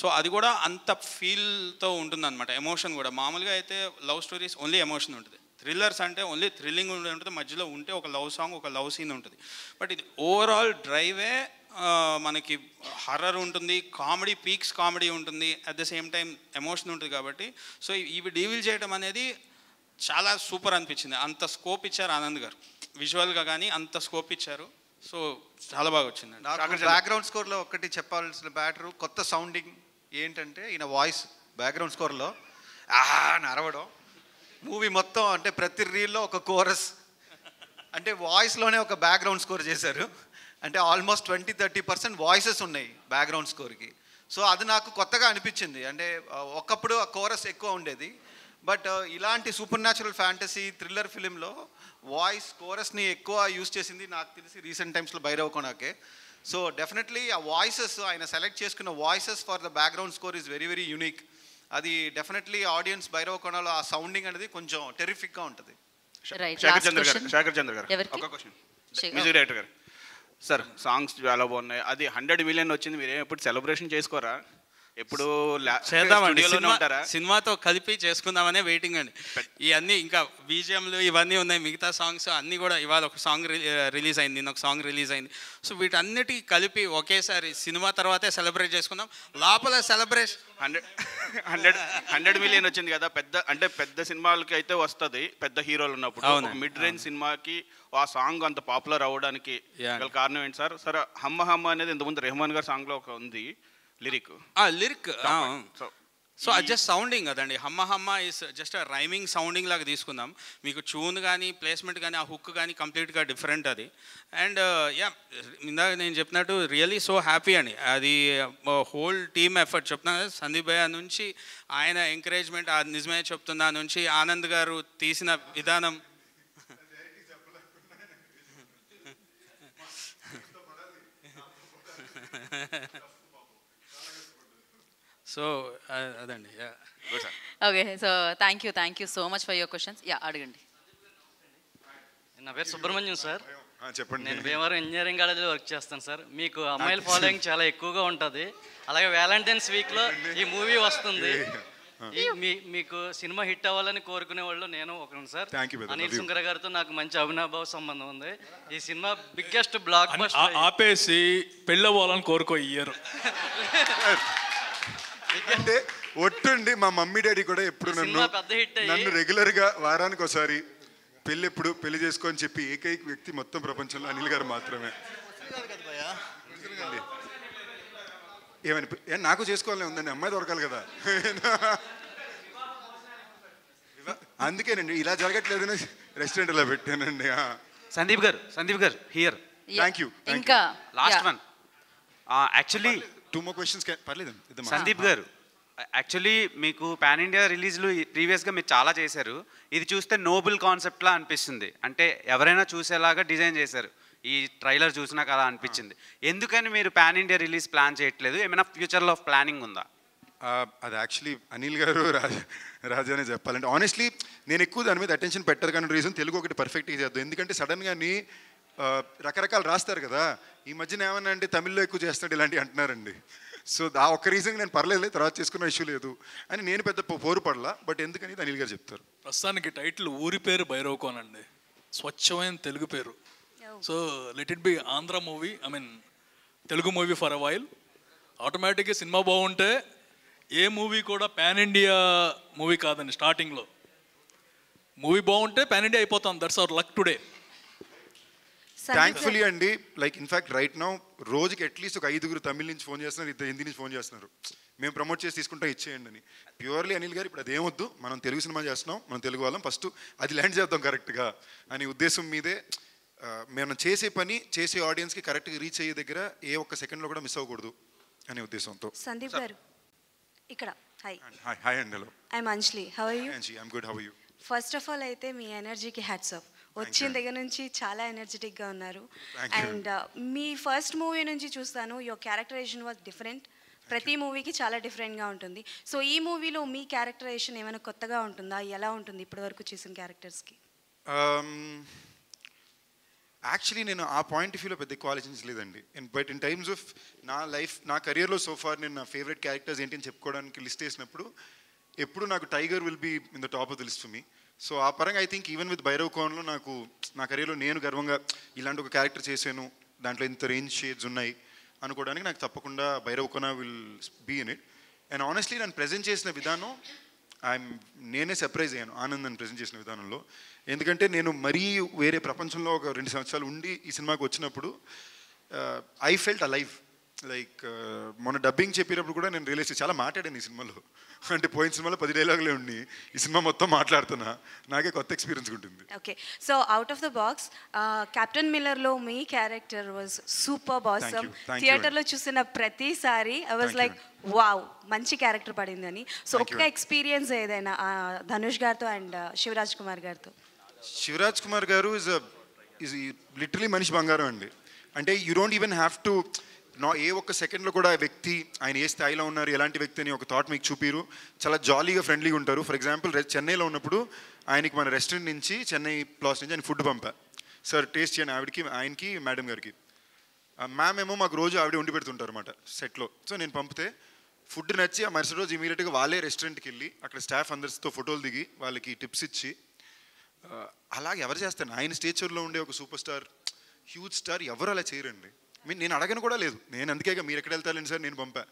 సో అది కూడా అంత ఫీల్తో ఉంటుందన్నమాట. ఎమోషన్ కూడా మామూలుగా అయితే లవ్ స్టోరీస్ ఓన్లీ ఎమోషన్ ఉంటుంది, థ్రిల్లర్స్ అంటే ఓన్లీ థ్రిల్లింగ్ ఉంటుంది, మధ్యలో ఉంటే ఒక లవ్ సాంగ్ ఒక లవ్ సీన్ ఉంటుంది. బట్ ఇది ఓవరాల్ డ్రైవే మనకి హర్రర్ ఉంటుంది, కామెడీ పీక్స్ కామెడీ ఉంటుంది, at the same time emotion ఉంటుంది. కాబట్టి సో ఇవి డీవిల్ చేయడం అనేది చాలా సూపర్ అనిపించింది. అంత స్కోప్ ఇచ్చారు ఆనంద్ గారు విజువల్గా కానీ, అంత స్కోప్ ఇచ్చారు. సో చాలా బాగా వచ్చిందండి. నాకు బ్యాక్గ్రౌండ్ స్కోర్లో ఒకటి చెప్పాల్సిన బ్యాటరు కొత్త సౌండింగ్ ఏంటంటే ఈయన వాయిస్ బ్యాక్గ్రౌండ్ స్కోర్లో అని అరవడం, మూవీ మొత్తం అంటే ప్రతి రీల్లో ఒక కోరస్, అంటే వాయిస్లోనే ఒక బ్యాక్గ్రౌండ్ స్కోర్ చేశారు. అంటే ఆల్మోస్ట్ 20-30% వాయిసెస్ ఉన్నాయి బ్యాక్గ్రౌండ్ స్కోర్కి. సో అది నాకు కొత్తగా అనిపించింది. అంటే ఒకప్పుడు ఆ కోరస్ ఎక్కువ ఉండేది, బట్ ఇలాంటి సూపర్ న్యాచురల్ ఫ్యాంటసీ థ్రిల్లర్ ఫిలింలో వాయిస్ కోరస్ని ఎక్కువ యూజ్ చేసింది నాకు తెలిసి రీసెంట్ టైమ్స్లో భైరవ కోనాకే. సో డెఫినెట్లీ ఆ వాయిసెస్, ఆయన సెలెక్ట్ చేసుకున్న voices for the background score is very very unique. అది డెఫినెట్లీ ఆడియన్స్ భైరవ కోణలో ఆ సౌండింగ్ అనేది కొంచెం టెరిఫిక్గా ఉంటుంది. శేఖర్ చంద్ర గారు ఒక క్వశ్చన్, మ్యూజిక్ డైరెక్టర్ గారు. సార్ సాంగ్స్ చాలా బాగున్నాయి, అది 100 మిలియన్ వచ్చింది, మీరు ఎప్పుడు సెలబ్రేషన్ చేసుకోరా? ఎప్పుడు చేద్దామండి, సినిమాతో కలిపి చేసుకుందామనే వెయిటింగ్ అండి. ఇవన్నీ ఇంకా బీజిఎంలు ఇవన్నీ ఉన్నాయి, మిగతా సాంగ్స్ అన్నీ కూడా. ఇవాళ ఒక సాంగ్ రిలీజ్ అయింది, నిన్న ఒక సాంగ్ రిలీజ్ అయింది. సో వీటన్నిటికీ కలిపి ఒకేసారి సినిమా తర్వాతే సెలబ్రేట్ చేసుకుందాం. లోపల సెలబ్రేషన్ 100 మిలియన్ వచ్చింది కదా, పెద్ద సినిమాలకి అయితే వస్తుంది పెద్ద హీరోలు ఉన్నప్పుడు. మిడ్ రేంజ్ సినిమాకి ఆ సాంగ్ అంత పాపులర్ అవ్వడానికి గల కారణం ఏంటి సార్? సరే, హమ్మ హమ్మ అనేది ఇంతకుముందు రెహమాన్ గారి సాంగ్లో ఒక ఉంది లిరిక్. సో అది జస్ట్ సౌండింగ్ కదండి. హమ్మ హమ్మ ఇస్ జస్ట్ రైమింగ్ సౌండింగ్ లాగా తీసుకుందాం. మీకు ట్యూన్ కానీ ప్లేస్మెంట్ కానీ ఆ హుక్ కానీ కంప్లీట్గా డిఫరెంట్ అది. అండ్ యా, ఇందాక నేను చెప్పినట్టు రియలీ సో హ్యాపీ అండి. అది హోల్ టీమ్ ఎఫర్ట్ చెప్తున్నా, సందీప్ భయ్య నుంచి ఆయన ఎంకరేజ్మెంట్, నిజమే చెప్తున్నా నుంచి ఆనంద్ గారు తీసిన విధానం. సో అదండి. Okay, so thank you so much for your questions. Yeah, అడగండి. నా పేరు సుబ్రహ్మణ్యం సార్. చెప్పండి. నేను భీమవరం ఇంజనీరింగ్ కాలేజీలో వర్క్ చేస్తాను సార్. మీకు అమ్మాయిల ఫాలోయింగ్ చాలా ఎక్కువగా ఉంటుంది. అలాగే వ్యాలంటైన్స్ వీక్లో ఈ మూవీ వస్తుంది. మీకు సినిమా హిట్ అవ్వాలని కోరుకునే వాళ్ళు నేను ఒకరు సార్. అనిల్ సుంకర గారితో నాకు మంచి అవినాభావ సంబంధం ఉంది. ఈ సినిమా బిగ్గెస్ట్ బ్లాక్ బస్టర్. ఆపేసి పెళ్ళవ్వాలని కోరుకో ఇయ్యరు. అంటే ఒట్టుండి మా మమ్మీ డాడీ కూడా ఎప్పుడు నన్ను రెగ్యులర్గా వారానికి ఒకసారి పెళ్లి చేసుకొని చెప్పి ఏకైక వ్యక్తి మొత్తం ప్రపంచంలో అనిల్ గారు మాత్రమే. ఏమని నాకు చేసుకోవాలని ఉందండి, అమ్మాయి దొరకాలి కదా. అందుకేనండి ఇలా జరగట్లేదని రెస్టారెంట్ ఇలా పెట్టానండి. సందీప్ గారు హియర్. Thank you. ఇంకా last one. Actually 2 more questions పర్లేదు. సందీప్ గారు, యాక్చువల్లీ మీకు పాన్ ఇండియా రిలీజ్లు ప్రీవియస్గా మీరు చాలా చేశారు. ఇది చూస్తే నోబుల్ కాన్సెప్ట్లా అనిపిస్తుంది. అంటే ఎవరైనా చూసేలాగా డిజైన్ చేశారు. ఈ ట్రైలర్ చూసినాక అలా అనిపించింది. ఎందుకని మీరు పాన్ ఇండియా రిలీజ్ ప్లాన్ చేయట్లేదు? ఏమైనా ఫ్యూచర్లో ప్లానింగ్ ఉందా? అది యాక్చువల్లీ అనిల్ గారు రాజానే చెప్పాలంటే ఆనెస్ట్లీ నేను ఎక్కువ దాని మీద అటెన్షన్ పెట్టరు కానీ రీజన్ తెలుగు ఒకటి పర్ఫెక్ట్గా చేద్దాం. ఎందుకంటే సడన్గా రకరకాలు రాస్తారు కదా, ఈ మధ్యన ఏమన్నా అంటే తమిళ్లో ఎక్కువ చేస్తాడు ఇలాంటివి అంటున్నారండి. సో ఆ ఒక్క రీజన్ నేను పర్లేదు తర్వాత చేసుకున్న ఇష్యూ లేదు అని నేను పెద్ద పోరు పడలా. బట్ ఎందుకని అనిల్ గారు చెప్తారు. ప్రస్తుతానికి టైటిల్ ఊరి పేరు భైరవకోన్ అండి, స్వచ్ఛమైన తెలుగు పేరు. So let it be Andhra movie, I mean Telugu movie for a while. ఆటోమేటిక్గా సినిమా బాగుంటే ఏ మూవీ కూడా పాన్ ఇండియా మూవీ కాదండి. స్టార్టింగ్లో మూవీ బాగుంటే పాన్ ఇండియా అయిపోతాం. That's our luck today. Thankfully అండి, లైక్ ఇన్ఫ్యాక్ట్ రైట్ నౌ రోజుకి అట్లీస్ట్ ఒక 5 తమిళ నుంచి ఫోన్ చేస్తున్నారు, 2 హిందీ నుంచి ఫోన్ చేస్తున్నారు, మేము ప్రమోట్ చేసి తీసుకుంటాం ఇచ్చేయండి అని. ప్యూర్లీ అనిల్ గారు ఇప్పుడు అదేమొద్దు, మనం తెలుగు సినిమా చేస్తున్నాం, మనం తెలుగు వాళ్ళం, ఫస్ట్ అది ల్యాండ్ చేద్దాం కరెక్ట్గా అనే ఉద్దేశం మీదే మనం చేసే పని చేసే ఆడియన్స్కి కరెక్ట్గా రీచ్ అయ్యే దగ్గర ఏ ఒక్క సెకండ్లో కూడా మిస్ అవ్వకూడదు అనే ఉద్దేశంతో. సందీప్ గారు ఇక్కడ. హాయ్. హాయ్ అండి. Hello. I'm Anjali. How are you? I'm good. How are you? First of all అయితే మీ ఎనర్జీకి హ్యాట్స్ ఆఫ్. వచ్చిన దగ్గర నుంచి చాలా ఎనర్జెటిక్గా ఉన్నారు. అండ్ మీ ఫస్ట్ మూవీ నుంచి చూస్తాను, యువర్ క్యారెక్టరైజేషన్ వాజ్ డిఫరెంట్. ప్రతి మూవీకి చాలా డిఫరెంట్గా ఉంటుంది. సో ఈ మూవీలో మీ క్యారెక్టరైజేషన్ ఏమైనా కొత్తగా ఉంటుందా? ఎలా ఉంటుంది ఇప్పటివరకు చూసిన క్యారెక్టర్స్కి? యాక్చువల్లీ నేను ఆ పాయింట్ ఆఫ్ వ్యూలో పెద్ద ఎక్కువ ఆలోచించలేదండి. బట్ ఇన్ టైమ్స్ ఆఫ్ నా లైఫ్, నా కెరియర్లో సోఫార్ నేను నా ఫేవరెట్ క్యారెక్టర్స్ ఏంటి అని చెప్పుకోవడానికి లిస్ట్ వేసినప్పుడు ఎప్పుడు నాకు Tiger will be in the top of the list for me. So ఆ పరంగా ఐ థింక్ ఈవెన్ విత్ భైరవకోన్లో నాకు నా కెరీర్లో నేను గర్వంగా ఇలాంటి ఒక క్యారెక్టర్ చేశాను, దాంట్లో ఇంత రేంజ్ షేడ్స్ ఉన్నాయి అనుకోవడానికి నాకు తప్పకుండా Bhairavakona will be in it. And honestly నన్ను ప్రజెంట్ చేసిన విధానం నేనే సర్ప్రైజ్ అయ్యాను ఆనంద్ ప్రజెంట్ చేసిన విధానంలో. ఎందుకంటే నేను మరీ వేరే ప్రపంచంలో ఒక 2 సంవత్సరాలు ఉండి ఈ సినిమాకి వచ్చినప్పుడు ఐ ఫెల్ట్ అలైవ్. లైక్ మొన్న డబ్బింగ్ చెప్పేటప్పుడు కూడా నేను రియలైజ్ చాలా మాట్లాడాను ఈ సినిమాలో. అంటే పోయిన సినిమాలో 10 డైలాగులే ఉండి ఈ సినిమా మొత్తం మాట్లాడుతున్నా, నాకే కొత్త ఎక్స్పీరియన్స్ ఉంటుంది. Okay, so out of the box Captain మిల్లర్లో మీ క్యారెక్టర్ వాజ్ సూపర్ బాసమ్. థియేటర్లో చూసిన ప్రతిసారి ఐ వాజ్ లైక్ వావ్, మంచి క్యారెక్టర్ పడిందని. సో ఒక్క ఎక్స్పీరియన్స్ ఏదైనా ధనుష్ గారితో అండ్ శివరాజ్ కుమార్ గారితో? శివరాజ్ కుమార్ గారు ఈజ్ లిటరలీ మనిషి బంగారం అండి. అంటే you don't even have to a ఒక్క సెకండ్లో కూడా ఆ వ్యక్తి ఆయన ఏ స్థాయిలో ఉన్నారు, ఎలాంటి వ్యక్తి అని ఒక థాట్ మీకు చూపిరు. చాలా జాలీగా ఫ్రెండ్లీగా ఉంటారు. ఫర్ ఎగ్జాంపుల్ చెన్నైలో ఉన్నప్పుడు ఆయనకి మన రెస్టారెంట్ నుంచి చెన్నై ప్లాస్ నుంచి ఆయన ఫుడ్ పంపా, సార్ టేస్ట్ చేయండి ఆవిడకి, ఆయనకి, మేడం గారికి. మ్యామ్ ఏమో మాకు రోజు ఆవిడ వండి పెడుతుంటారు అన్నమాట సెట్లో. సో నేను పంపితే ఫుడ్ నచ్చి ఆ మరుసటి రోజు ఇమీడియట్గా వాళ్ళే రెస్టారెంట్కి వెళ్ళి అక్కడ స్టాఫ్ అందరితో ఫోటోలు దిగి వాళ్ళకి టిప్స్ ఇచ్చి అలాగే ఎవరు చేస్తారు? ఆయన స్టేచర్లో ఉండే ఒక సూపర్ స్టార్, హ్యూజ్ స్టార్ ఎవరు అలా చేయరండి. నేను అడగను కూడా లేదు, నేను అందుకేగా మీరు ఎక్కడ వెళ్తారండి సార్ నేను పంపా.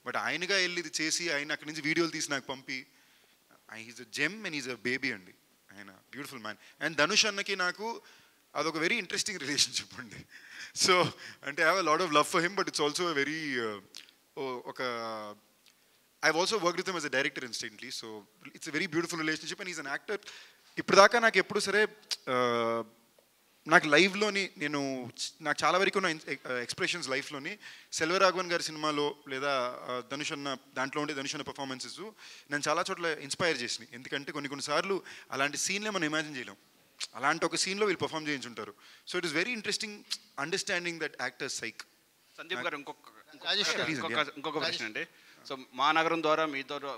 బట్ ఆయనగా వెళ్ళి ఇది చేసి ఆయన అక్కడి నుంచి వీడియోలు తీసి నాకు పంపి, is a gem and is a baby అండి. ఆయన బ్యూటిఫుల్ మ్యాన్. అండ్ ధనుష్ అన్నకి నాకు అదొక వెరీ ఇంట్రెస్టింగ్ రిలేషన్షిప్ అండి. సో అంటే I have a lot of love for him, but it's also very I also work with him as a director instantly. So it's a very beautiful relationship and is an actor. ఇప్పుడు దాకా నాకు ఎప్పుడు సరే నాకు లైవ్లోని నాకు చాలా వరకు ఉన్న ఎక్స్ప్రెషన్స్ లైఫ్లోని సెల్వరాఘవన్ గారి సినిమాలో లేదా ధనుష్ అన్న దాంట్లో ఉండే ధనుష్ అన్న పర్ఫార్మెన్సెస్ నేను చాలా చోట్ల ఇన్స్పైర్ చేసినాయి. ఎందుకంటే కొన్నిసార్లు అలాంటి సీన్లే మనం ఇమాజిన్ చేయలేం, అలాంటి ఒక సీన్లో వీళ్ళు పర్ఫామ్ చేయించుంటారు. So it is very interesting understanding that actors psych. Sandeep గారు ఇంకొక ప్రశ్న అండి. సో మా నగరం ద్వారా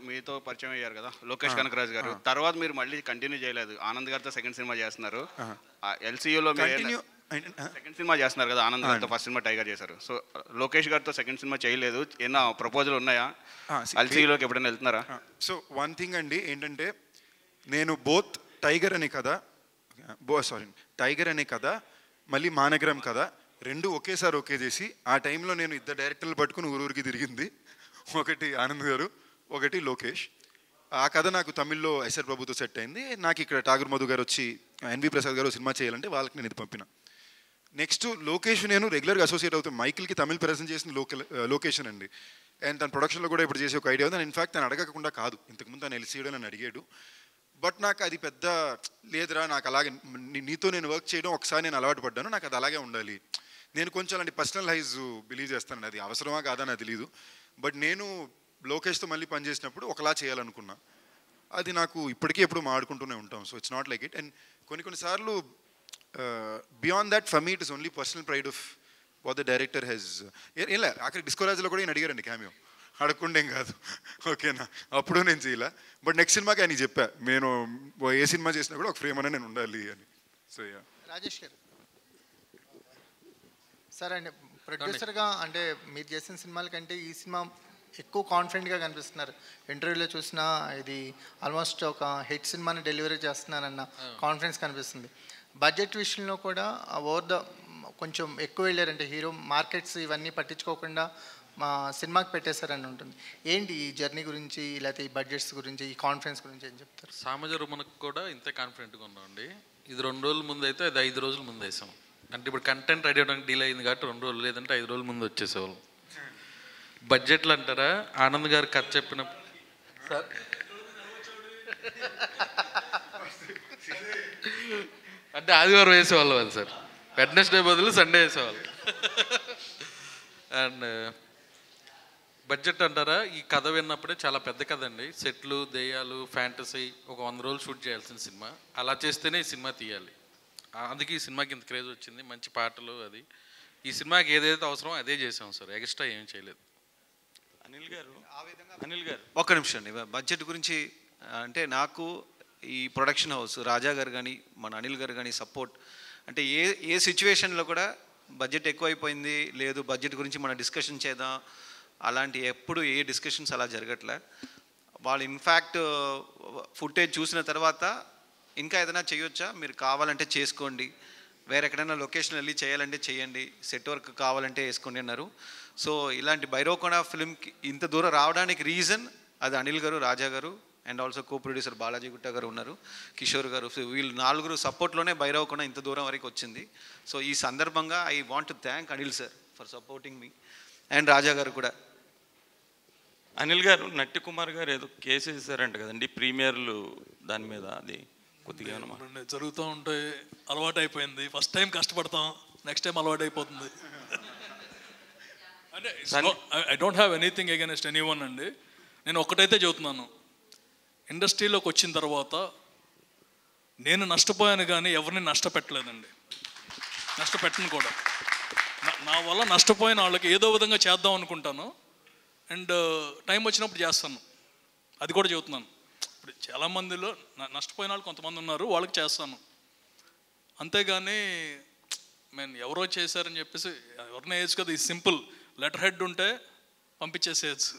మీతో పరిచయం అయ్యారు కదా లోకేష్ కనకరాజ్ గారు, తర్వాత మీరు మళ్ళీ కంటిన్యూ చేయలేదు, ఆనంద్ గారితో సెకండ్ సినిమా చేస్తున్నారు. ఎల్సీయూలో సెకండ్ సినిమా చేస్తున్నారు కదా, ఆనంద్ గారితో ఫస్ట్ సినిమా టైగర్ చేశారు. సో లోకేష్ గారితో సెకండ్ సినిమా చేయలేదు, ఏమన్నా ప్రపోజల్ ఉన్నాయా? ఎల్సీయూలోకి ఎప్పుడైనా వెళ్తున్నారా? సో వన్ థింగ్ అండి ఏంటంటే, నేను బోత్ టైగర్ అనే కథ టైగర్ అనే కథ మళ్ళీ మానగరం కథ రెండు ఒకేసారి ఓకే చేసి ఆ టైంలో నేను 2 డైరెక్టర్లు పట్టుకుని ఊరికి తిరిగింది. ఒకటి ఆనంద్ గారు, ఒకటి లోకేష్. ఆ కథ నాకు తమిళ్లో ఎస్ఆర్ ప్రభుతో సెట్ అయింది. నాకు ఇక్కడ ఠాగూర్ మధు గారు వచ్చి ఎన్వి ప్రసాద్ గారు సినిమా చేయాలంటే వాళ్ళకి నేను ఇది పంపిన. నెక్స్ట్ లోకేష్ నేను రెగ్యులర్గా అసోసియేట్ అవుతాను. మైకిల్కి తమిళ్ ప్రజెంట్ చేసిన లొకేషన్ అండి. అండ్ తన ప్రొడక్షన్లో కూడా ఇప్పుడు చేసే ఒక ఐడియా ఉంది. ఇన్ఫాక్ట్ తను అడగకుండా కాదు, ఇంతకుముందు తను ఎల్సీడో నన్ను అడిగాడు. బట్ నాకు అది పెద్ద లేదురా, నాకు అలాగే నీతో నేను వర్క్ చేయడం ఒకసారి నేను అలవాటు పడ్డాను, నాకు అది అలాగే ఉండాలి. నేను కొంచెం అలాంటి పర్సనల్ హైజ్ బిలీవ్ చేస్తాను, అది అవసరమా కాదా నాకు తెలియదు. బట్ నేను లోకేష్తో మళ్ళీ పనిచేసినప్పుడు ఒకలా చేయాలనుకున్నా. అది నాకు ఇప్పటికీ ఎప్పుడు మాట్లాడుకుంటూనే ఉంటాం. So it's not like it. And కొన్నిసార్లు beyond that for me it is only personal pride of what the director has. ఏం అక్కడ డిస్కోరాజ్లో కూడా నేను అడిగారండి క్యామియో, అడగకుండేం కాదు, ఓకేనా? అప్పుడు నేను చేయలే. బట్ నెక్స్ట్ సినిమాకి ఆయన చెప్పా, నేను ఏ సినిమా చేసినా కూడా ఒక ఫ్రేమ్ అనే నేను ఉండాలి అని. సో రాజేష్ గారు సరే అండి, ప్రొడ్యూసర్గా అంటే మీరు చేసిన సినిమాల కంటే ఈ సినిమా ఎక్కువ కాన్ఫిడెంట్గా కనిపిస్తున్నారు. ఇంటర్వ్యూలో చూసినా ఇది ఆల్మోస్ట్ ఒక హిట్ సినిమాని డెలివరీ చేస్తున్నానన్న కాన్ఫిడెన్స్ కనిపిస్తుంది. బడ్జెట్ విషయంలో కూడా ఓవర్ ద కొంచెం ఎక్కువ వెళ్ళారంటే హీరో మార్కెట్స్ ఇవన్నీ పట్టించుకోకుండా మా సినిమాకి పెట్టేశారని ఉంటుంది. ఏంటి ఈ జర్నీ గురించి, లేకపోతే ఈ బడ్జెట్స్ గురించి, ఈ కాన్ఫిడెన్స్ గురించి ఏం చెప్తారు? సామజరుమనకు కూడా ఇంతే కాన్ఫిడెంట్గా ఉన్నామండి. ఇది 2 రోజుల ముందు అయితే అది 5 రోజుల ముందు వేసాం. అంటే ఇప్పుడు కంటెంట్ రెడీ అవ్వడానికి డీల్ అయింది కాబట్టి 2 రోజులు, లేదంటే 5 రోజుల ముందు వచ్చేసేవాళ్ళం. బడ్జెట్లు అంటారా, ఆనంద్ గారు కథ చెప్పిన సార్ అంటే ఆదివారం వేసేవాళ్ళం అది సార్, వెడ్నెస్డే బదులు సండే వేసేవాళ్ళు. అండ్ బడ్జెట్ అంటారా, ఈ కథ విన్నప్పుడే చాలా పెద్ద కథ అండి. సెట్లు, దెయ్యాలు, ఫ్యాంటసీ, ఒక 100 రోజులు షూట్ చేయాల్సిన సినిమా. అలా చేస్తేనే ఈ సినిమా తీయాలి. అందుకే ఈ సినిమాకి ఇంత క్రేజ్ వచ్చింది. మంచి పాటలు, అది ఈ సినిమాకి ఏదైతే అవసరమో అదే చేసాం సార్, ఎక్స్ట్రా ఏం చేయలేదు. అనిల్ గారు ఒక్క నిమిషం అండి. బడ్జెట్ గురించి అంటే నాకు ఈ ప్రొడక్షన్ హౌస్ రాజా గారు కానీ మన అనిల్ గారు కానీ సపోర్ట్ అంటే ఏ సిచ్యువేషన్లో కూడా బడ్జెట్ ఎక్కువైపోయింది లేదు, బడ్జెట్ గురించి మనం డిస్కషన్ చేద్దాం, అలాంటి ఎప్పుడు ఏ డిస్కషన్స్ అలా జరగట్లే. వాళ్ళు ఇన్ఫ్యాక్ట్ ఫుటేజ్ చూసిన తర్వాత ఇంకా ఏదైనా చేయొచ్చా, మీరు కావాలంటే చేసుకోండి, వేరే ఎక్కడైనా లొకేషన్ వెళ్ళి చేయాలంటే చేయండి, సెట్ వర్క్ కావాలంటే వేసుకోండి అన్నారు. సో ఇలాంటి భైరవకొండ ఫిల్మ్కి ఇంత దూరం రావడానికి రీజన్ అది అనిల్ గారు, రాజా గారు and also co producer Balaji గుట్ట గారు ఉన్నారు, కిషోర్ గారు. సో వీళ్ళు 4 సపోర్ట్లోనే భైరవకొండ ఇంత దూరం వరకు వచ్చింది. సో ఈ సందర్భంగా I want to thank Anil sir for supporting me and Raja గారు కూడా. అనిల్ గారు, నట్టి కుమార్ గారు ఏదో కేసు వేసారంట కదండి ప్రీమియర్లు, దాని మీద అది కొద్దిగా జరుగుతూ ఉంటే అలవాటు అయిపోయింది. ఫస్ట్ టైం కష్టపడతాం, నెక్స్ట్ టైం అలవాటు అయిపోతుంది. అంటే I don't have anything against anyone అండి. నేను ఒక్కటైతే చెబుతున్నాను, ఇండస్ట్రీలోకి వచ్చిన తర్వాత నేను నష్టపోయాను కానీ ఎవరిని నష్టపెట్టలేదండి, నష్టపెట్టను కూడా. నా వల్ల నష్టపోయిన వాళ్ళకి ఏదో విధంగా చేద్దాం అనుకుంటాను, అండ్ టైం వచ్చినప్పుడు చేస్తాను. అది కూడా చెబుతున్నాను. ఇప్పుడు చాలామందిలో నష్టపోయిన వాళ్ళు కొంతమంది ఉన్నారు, వాళ్ళకి చేస్తాను. అంతేగాని మేము ఎవరో చేశారని చెప్పేసి ఎవరినే వేయచ్చు కదా, ఇది సింపుల్. లెటర్ హెడ్ ఉంటే పంపించేసేయచ్చు.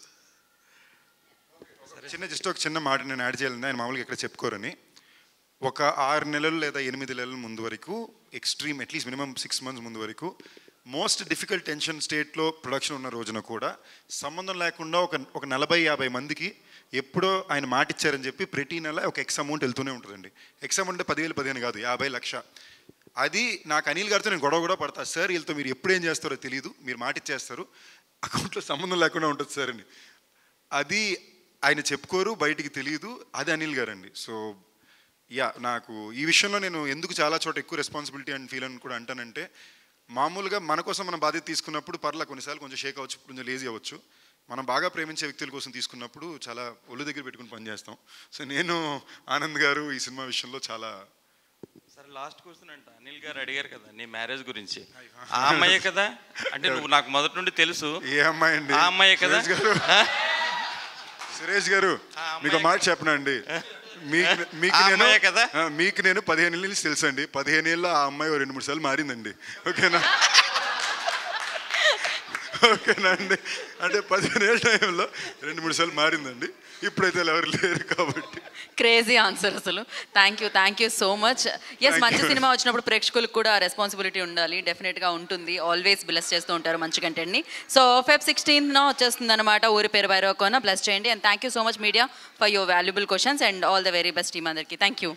జస్ట్ ఒక చిన్న మాట నేను యాడ్ చేయాలండి, ఆయన మామూలుగా ఇక్కడ చెప్పుకోరని. ఒక 6 నెలలు లేదా 8 నెలల ముందు వరకు, ఎక్స్ట్రీమ్ అట్లీస్ట్ మినిమం 6 months ముందు వరకు, మోస్ట్ డిఫికల్ట్ టెన్షన్ స్టేట్లో ప్రొడక్షన్ ఉన్న రోజున కూడా సంబంధం లేకుండా ఒక 40-50 మందికి ఎప్పుడో ఆయన మాట ఇచ్చారని చెప్పి ప్రతి నెల ఒక ఎక్స్ అమౌంట్ వెళ్తూనే ఉంటుందండి. ఎక్స్ అమౌంట్ అంటే 10,000, 15 కాదు, 50 లక్ష. అది నాకు అనిల్ గారితో నేను గొడవ కూడా పడతా, సార్ వీళ్ళతో మీరు ఎప్పుడు ఏం చేస్తారో తెలియదు, మీరు మాట ఇచ్చేస్తారు, అకౌంట్లో సంబంధం లేకుండా ఉంటుంది సార్ అని. అది ఆయన చెప్పుకోరు, బయటికి తెలియదు, అది అనిల్ గారండి. సో యా, నాకు ఈ విషయంలో నేను ఎందుకు చాలా చోట ఎక్కువ రెస్పాన్సిబిలిటీ అండ్ ఫీల్ అని కూడా అంటానంటే, మామూలుగా మన కోసం మనం బాధ్యత తీసుకున్నప్పుడు పర్లా కొన్నిసార్లు కొంచెం షేక్ అవ్వచ్చు, కొంచెం లేజీ అవ్వచ్చు. మనం బాగా ప్రేమించే వ్యక్తుల కోసం తీసుకున్నప్పుడు చాలా ఒళ్ళు దగ్గర పెట్టుకుని పనిచేస్తాం. సో నేను ఆనంద్ గారు ఈ సినిమా విషయంలో చాలా. సరే, లాస్ట్ క్వశ్చన్ అంట. అనిల్ గారు అడిగారు కదా నీ మ్యారేజ్ గురించి, ఆ అమ్మాయే కదా? అంటే నువ్వు నాకు మొదటి నుండి తెలుసు. ఏ అమ్మాయి అండి? ఆ అమ్మాయే కదా? సురేష్ గారు మీకు మాట చెప్పనండి, మీకు నేను 15 ఏళ్ళ నుంచి తెలుసు అండి. 15 ఏళ్ళ ఆ అమ్మాయి 2-3 సార్లు మారిందండి. ఓకేనా? ఓకేనా అండి? అంటే 15 ఏళ్ళ టైంలో 2-3 సార్లు మారిందండి. ఇప్పుడైతే ఎవరు లేరు కాబట్టి. క్రేజీ ఆన్సర్ అసలు. Thank you so much. Yes, మంచి సినిమా వచ్చినప్పుడు ప్రేక్షకులకు కూడా రెస్పాన్సిబిలిటీ ఉండాలి, డెఫినెట్గా ఉంటుంది. ఆల్వేస్ బ్లెస్ చేస్తూ ఉంటారు మంచి కంటెంట్ని. సో Feb 16th వచ్చేస్తుంది అనమాట ఊరి పేరు భైరవకొండ. బ్లెస్ చేయండి. And thank you so much media for your valuable questions and all the very best team అందరికీ. Thank you.